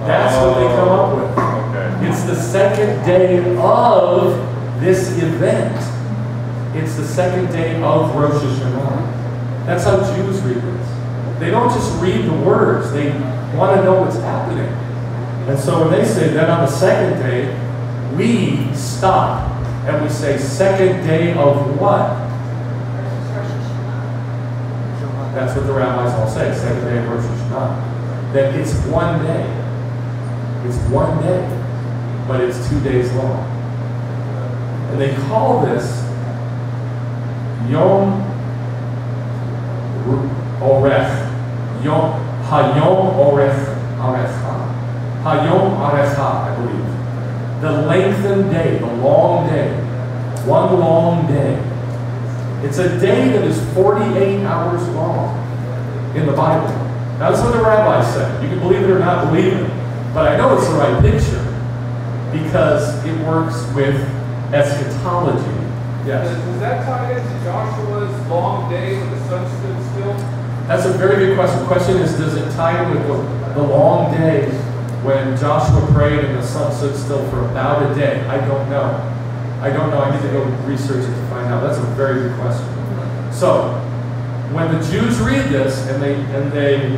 That's what they come up with. Okay. It's the second day of this event. It's the second day of Rosh Hashanah. That's how Jews read this. They don't just read the words. They want to know what's happening. And so when they say that on the second day, we stop and we say second day of what? That's what the rabbis all say, second day of Rosh Hashanah. That it's one day. It's one day, but it's 2 days long. And they call this Yom Orech. Hayom Orech Arecha. Hayom Arecha, I believe. The lengthened day, the long day. One long day. It's a day that is 48 hours long in the Bible. That's what the rabbis said. You can believe it or not believe it. But I know it's the right picture because it works with eschatology. Yes? Does that tie into Joshua's long day when the sun stood still? That's a very good question. The question is, does it tie in with the long day when Joshua prayed and the sun stood still for about a day? I don't know. I don't know. I need to go research it to find out. That's a very good question. So, when the Jews read this and they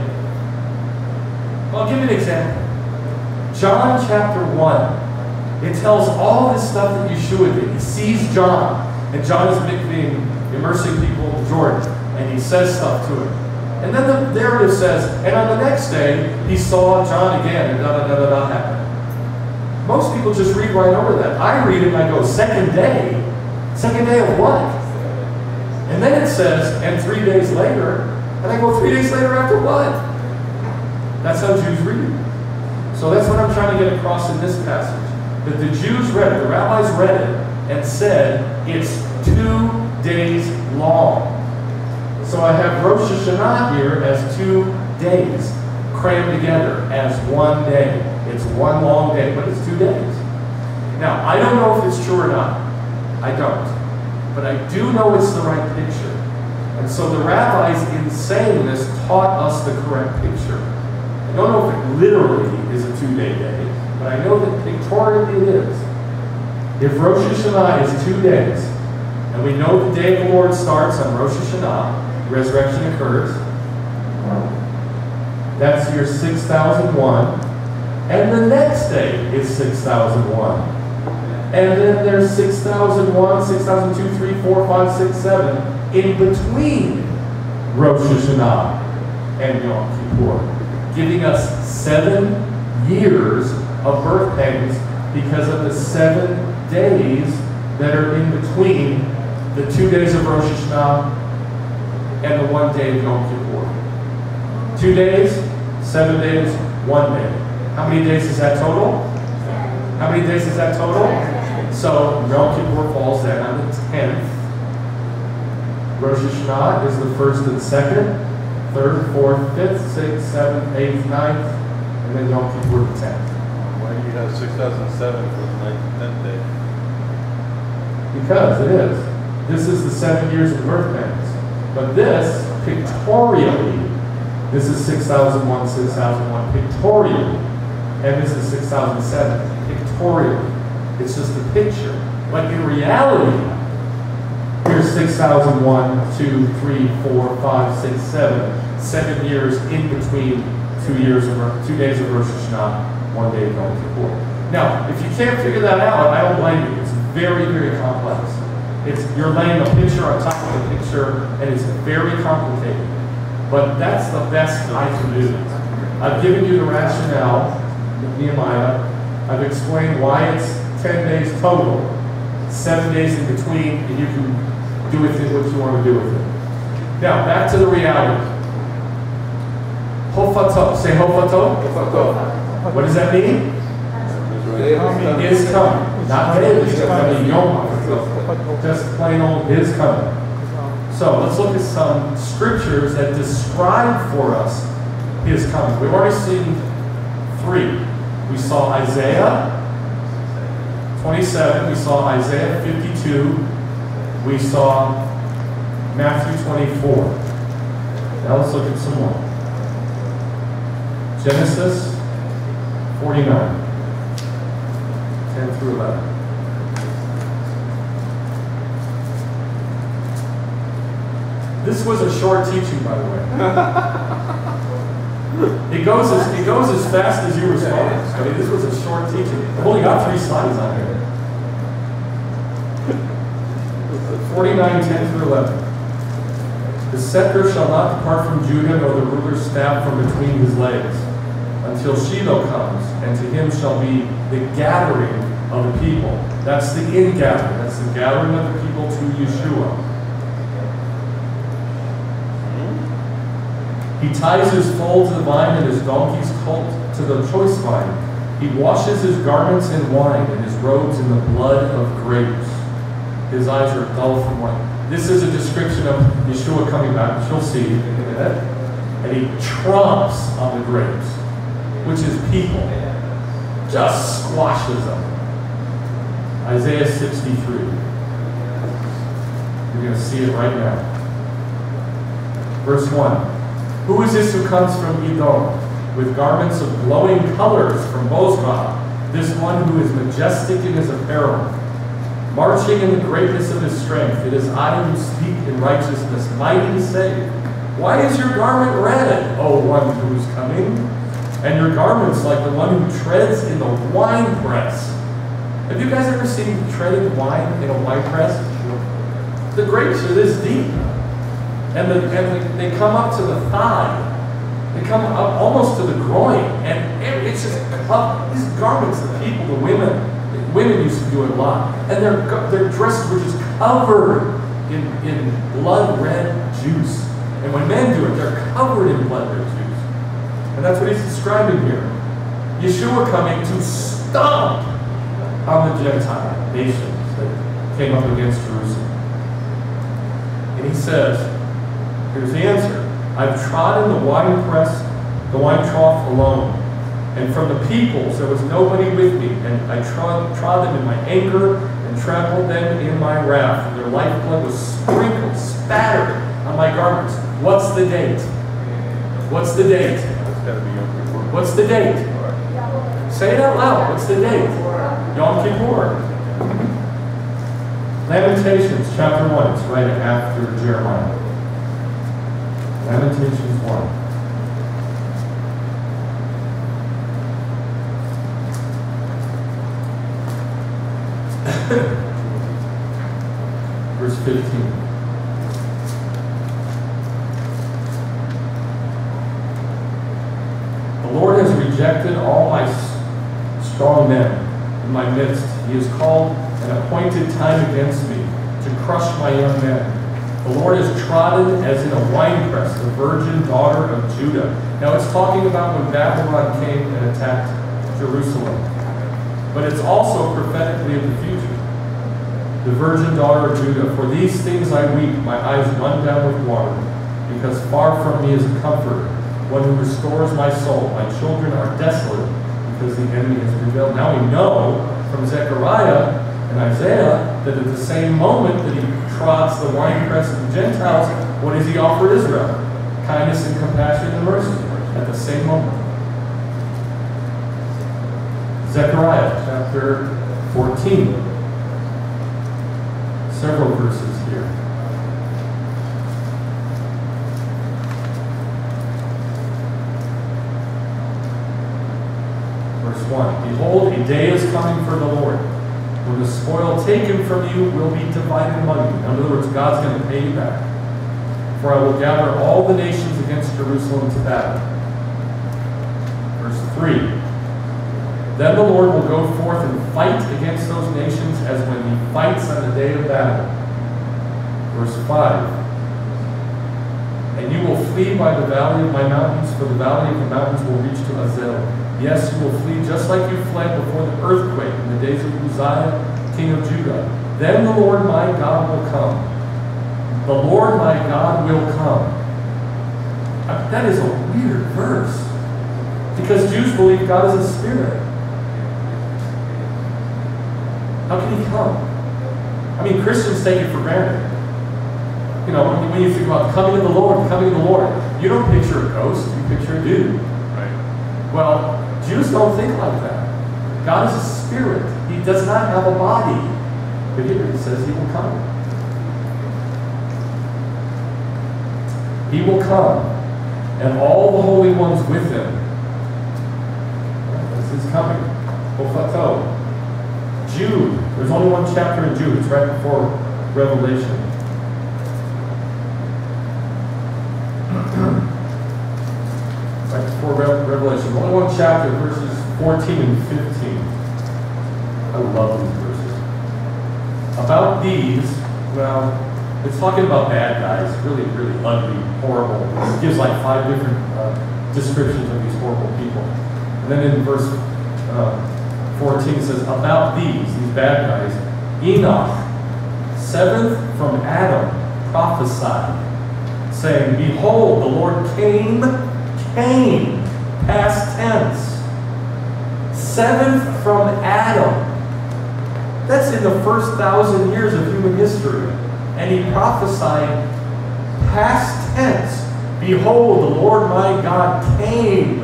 I'll give you an example. John chapter 1. It tells all this stuff that Yeshua did. He sees John, and John is immersing people in Jordan, and he says stuff to him. And then the narrative says, and on the next day, he saw John again, and da-da-da-da-da happened. Most people just read right over that. I read it and I go, second day? Second day of what? And then it says, and 3 days later, and I go, 3 days later after what? That's how Jews read it. So that's what I'm trying to get across in this passage. That the Jews read it, the rabbis read it, and said, it's 2 days long. So I have Rosh Hashanah here as 2 days, crammed together as 1 day. It's one long day, but it's 2 days. Now, I don't know if it's true or not. I don't. But I do know it's the right picture. And so the rabbis, in saying this, taught us the correct picture. I don't know if it literally is a 2-day day, but I know that pictorially it is. If Rosh Hashanah is 2 days, and we know the day of the Lord starts on Rosh Hashanah, resurrection occurs, that's year 6001, and the next day is 6001. And then there's 6001, 6002, 3, 4, 5, 6, 7 in between Rosh Hashanah and Yom Kippur, giving us 7 years of birth pangs because of the 7 days that are in between the 2 days of Rosh Hashanah and the 1 day of Yom Kippur. 2 days, 7 days, 1 day. How many days is that total? How many days is that total? So Yom Kippur falls then on the 10th. Rosh Hashanah is the 1st and 2nd, 3rd, 4th, 5th, 6th, 7th, 8th, 9th, and then Yom Kippur the 10th. Why do you have 6007 for the 9th and 10th day? Because it is. This is the 7 years of birth pangs. But this, pictorially, this is 6001, 6001, pictorially. And this is 6007, pictorially. It's just a picture. But in reality, here's 6001, 2, 3, 4, 5, 6, 7. 7 years in between 2 days of Rosh Hashanah, 1 day of Yom Kippur. Now, if you can't figure that out, I don't blame you. It's very, very complex. You're laying a picture on top of a picture, and it's very complicated. But that's the best I can do. I've given you the rationale of Nehemiah. I've explained why it's 10 days total, 7 days in between, and you can do with it what you want to do with it. Now, back to the reality. Hofato. Say Hofato. What does that mean? Is coming. Not is coming. Just plain old is coming. So let's look at some scriptures that describe for us his coming. We've already seen 3. We saw Isaiah 27. We saw Isaiah 52. We saw Matthew 24. Now let's look at some more. Genesis 49. 10 through 11. This was a short teaching, by the way. It goes as fast as you respond. I mean, this was a short teaching. I've only got 3 slides on here. 49, 10 through 11. The scepter shall not depart from Judah, nor the ruler's staff from between his legs, until Shiloh comes, and to him shall be the gathering of the people. That's the ingathering. That's the gathering of the people to Yeshua. He ties his foal to the vine and his donkey's colt to the choice vine. He washes his garments in wine and his robes in the blood of grapes. His eyes are dull from wine. This is a description of Yeshua coming back, which you'll see in a minute. And he trumps on the grapes, which is people. Just squashes them. Isaiah 63. You're going to see it right now. Verse 1. Who is this who comes from Edom, with garments of glowing colors from Bozrah, this one who is majestic in his apparel, marching in the greatness of his strength? It is I who speak in righteousness, mighty to save. Why is your garment red, O one who is coming? and your garments like the one who treads in the winepress. Have you guys ever seen treading wine in a wine press? The grapes are this deep, and they come up to the thigh. They come up almost to the groin, and it's just these garments. The people, the women used to do it a lot, and their dresses were just covered in blood red juice. And when men do it, they're covered in blood red juice, and that's what he's describing here. Yeshua coming to stomp on the Gentile nations that came up against Jerusalem. And he says, here's the answer. I've trodden the winepress, the wine trough alone. And from the peoples there was nobody with me. And I trod them in my anger and trampled them in my wrath. And their lifeblood was sprinkled, spattered on my garments. What's the date? What's the date? That's got to be Yom Kippur. What's the date? Say it out loud. What's the date? Yom Kippur. Lamentations chapter 1. It's right after Jeremiah. Lamentations 1. Verse 15. The Lord has rejected all my strong men in my midst. He has called an appointed time against me to crush my young men. The Lord has trodden as in a winepress the virgin daughter of Judah. Now it's talking about when Babylon came and attacked Jerusalem. But it's also prophetically of the future. The virgin daughter of Judah. For these things I weep, my eyes run down with water, because far from me is a comforter, one who restores my soul. My children are desolate, because the enemy has prevailed. Now we know from Zechariah and Isaiah that at the same moment that he trods the winepress of the Gentiles, what does he offer Israel? Kindness and compassion and mercy. At the same moment. Zechariah chapter 14. Several verses here. Verse 1. Behold, a day is coming for the Lord, when the spoil taken from you will be divided among you. In other words, God's going to pay you back. For I will gather all the nations against Jerusalem to battle. Verse 3. Then the Lord will go forth and fight against those nations as when he fights on the day of battle. Verse 5. And you will flee by the valley of my mountains, for the valley of the mountains will reach to Azel. Yes, you will flee just like you fled before the earthquake in the days of Uzziah, king of Judah. Then the Lord my God will come. The Lord my God will come. That is a weird verse, because Jews believe God is a spirit. How can he come? I mean, Christians take it for granted. You know, when you think about coming of the Lord, you don't picture a ghost, you picture a dude. Right. Well, Jews don't think like that. God is a spirit. He does not have a body. But here it says he will come. He will come, and all the holy ones with him. This is coming. Ophato. Jude. There's only one chapter in Jude. It's right before Revelation. Right before Revelation. Only one chapter, verses 14 and 15. I love these verses. About these, well, it's talking about bad guys. Really, really ugly, horrible. It gives like 5 different descriptions of these horrible people. And then in verse 14 it says, about these bad guys, Enoch, 7th from Adam, prophesied, saying, behold, the Lord came, past tense. 7th from Adam. That's in the first 1,000 years of human history. And he prophesied, past tense, behold, the Lord my God came,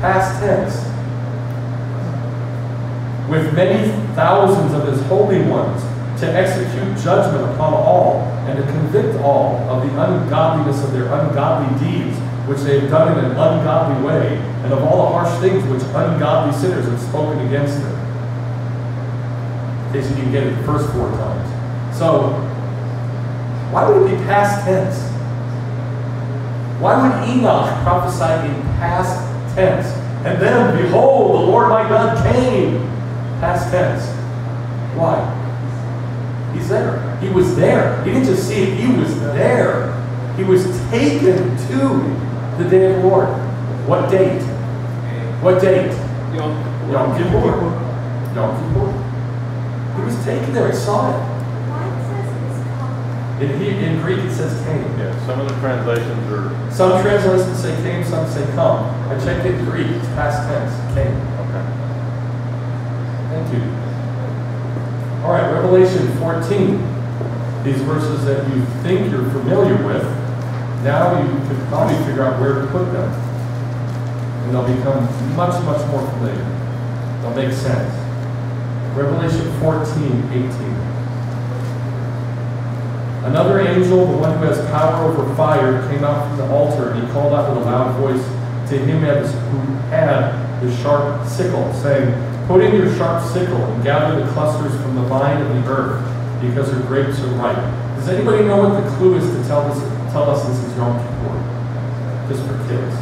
past tense, with many thousands of his holy ones, to execute judgment upon all, and to convict all of the ungodliness of their ungodly deeds, which they have done in an ungodly way, and and of all the harsh things which ungodly sinners have spoken against him. In case you didn't get it the first 4 times. So, why would it be past tense? Why would Enoch prophesy in past tense? And then, behold, the Lord my God came. Past tense. Why? He's there. He was there. He didn't just see it, he was there. He was taken to the day of the Lord. What date? What date? Yom Kippur. Yom Kippur. He was taken there. I saw it. In Greek it says came. Yeah, some of the translations are... Some translations say came, some say come. I checked it in Greek. It's past tense. Came. Okay. Thank you. All right, Revelation 14. These verses that you think you're familiar with, now you can probably figure out where to put them. And they'll become much, much more familiar. They'll make sense. Revelation 14:18. Another angel, the one who has power over fire, came out from the altar, and he called out with a loud voice to him who had the sharp sickle, saying, "Put in your sharp sickle and gather the clusters from the vine of the earth, because her grapes are ripe." Does anybody know what the clue is to tell us this is Yom Kippur? Just for kids.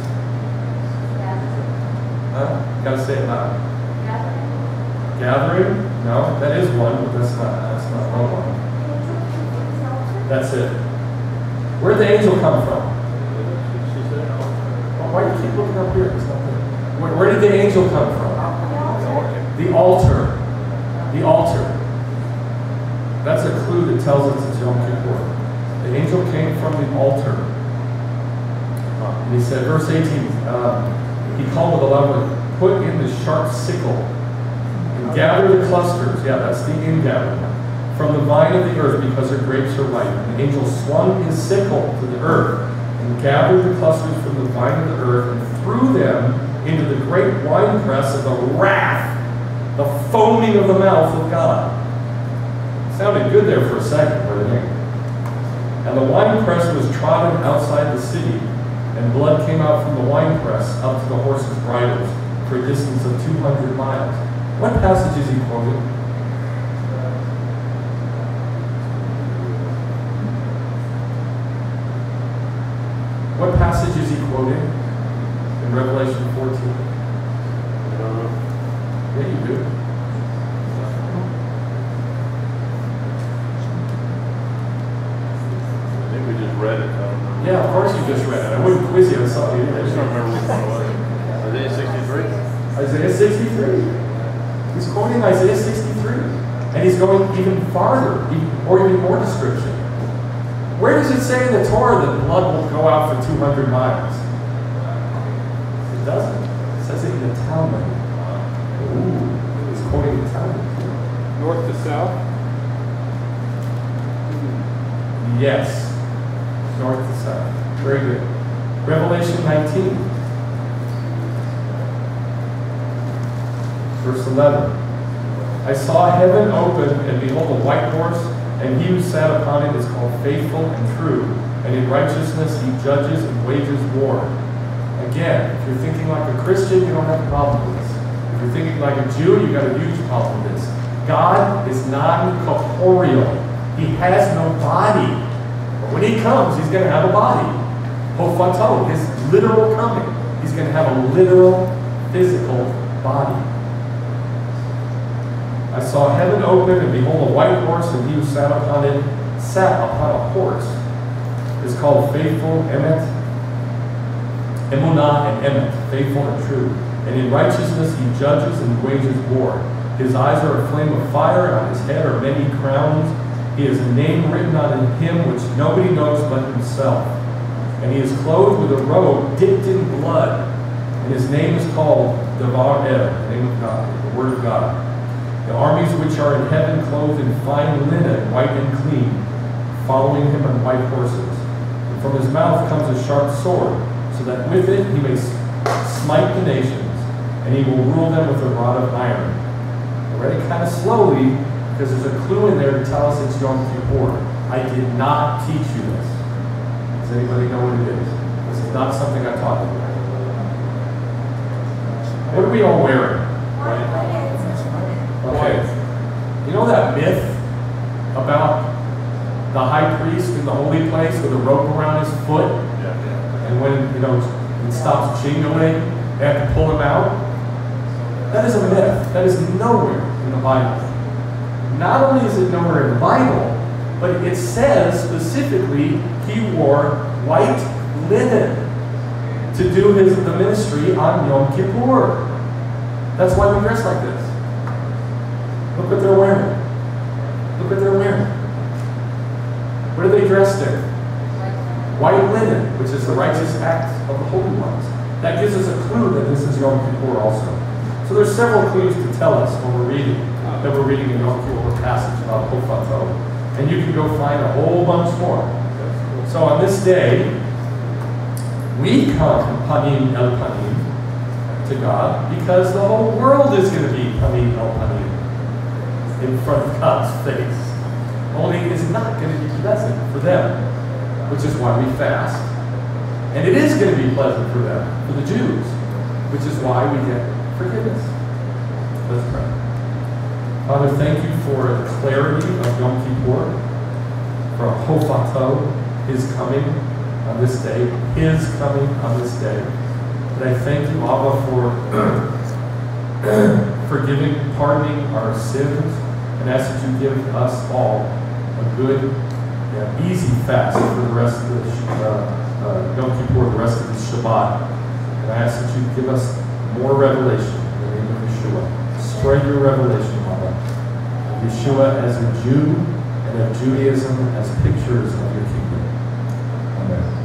Huh? Gotta say it loud. Gathering? No, that is one, but that's not one. That's it. Where'd the angel come from? Why do you keep looking up here? It's not there. Where did the angel come from? The altar. The altar. That's a clue that tells us it's Yom Kippur. The angel came from the altar. And he said, verse 18, he called with a loud voice, "Put in the sharp sickle and gather the clusters." Yeah, that's the ingathering. "From the vine of the earth, because her grapes are ripe." And the angel swung his sickle to the earth and gathered the clusters from the vine of the earth and threw them into the great winepress of the wrath, the foaming of the mouth of God. Sounded good there for a second, wasn't it? And the winepress was trodden outside the city, and blood came out from the winepress up to the horses' bridles for a distance of 200 miles. What passage is he quoting? What passage is he quoting in Revelation 14? Yeah, you do. I think we just read it. I don't remember. Yeah, of course you just read it. I wouldn't quiz you on something you I just didn't. don't remember which one it was. Isaiah 63? Isaiah 63. He's quoting Isaiah 63. And he's going even farther, or even more description. Where does it say in the Torah that blood will go out for 200 miles? It doesn't. It says it in the Talmud. Ooh, he's quoting the Talmud. North to south? Yes. North to south. Very good. Revelation 19. Verse 11. "I saw heaven open, and behold a white horse, and he who sat upon it is called Faithful and True, and in righteousness he judges and wages war." Again, if you're thinking like a Christian, you don't have a problem with this. If you're thinking like a Jew, you've got a huge problem with this. God is non-corporeal. He has no body. But when he comes, he's going to have a body. Hofato, his literal coming. He's going to have a literal, physical body. "I saw heaven open, and behold a white horse, and he who sat upon it sat upon a horse. Is called Faithful, Emet, Emunah, and Emet, faithful and true. And in righteousness he judges and wages war. His eyes are a flame of fire, and on his head are many crowns. He has a name written on him which nobody knows but himself. And he is clothed with a robe dipped in blood, and his name is called Devar El, the name of God, the Word of God. The armies which are in heaven, clothed in fine linen, white and clean, following him on white horses. And from his mouth comes a sharp sword, so that with it he may smite the nations, and he will rule them with a rod of iron." I read it kind of slowly, because there's a clue in there to tell us it's Yom Kippur. I did not teach you this. Does anybody know what it is? This is not something I taught you. What are we all wearing? Okay. You know that myth about the high priest in the holy place with a rope around his foot? And when, it stops jingling, they have to pull him out? That is a myth. That is nowhere in the Bible. Not only is it nowhere in the Bible, but it says specifically he wore white linen to do the ministry on Yom Kippur. That's why we dress like this. Look what they're wearing. Look what they're wearing. What are they dressed in? White linen, which is the righteous act of the holy ones. That gives us a clue that this is Yom Kippur also. So there's several clues to tell us when we're reading, that we're reading a Yom Kippur passage about Hofato. And you can go find a whole bunch more. So on this day, we come panim el panim to God because the whole world is going to be panim el panim in front of God's face. Only it's not going to be pleasant for them, which is why we fast. And it is going to be pleasant for them, for the Jews, which is why we get forgiveness. Let's pray. Father, thank you for the clarity of Yom Kippur, for Hofato, his coming on this day, his coming on this day. And I thank you, Abba, for forgiving, pardoning our sins, and ask that you give us all a good, easy fast for the rest of the Yom Kippur, the rest of the Shabbat. And I ask that you give us more revelation in the name of Yeshua. Spread your revelation, Abba. Yeshua as a Jew and of Judaism as pictures of your kingdom. Amen.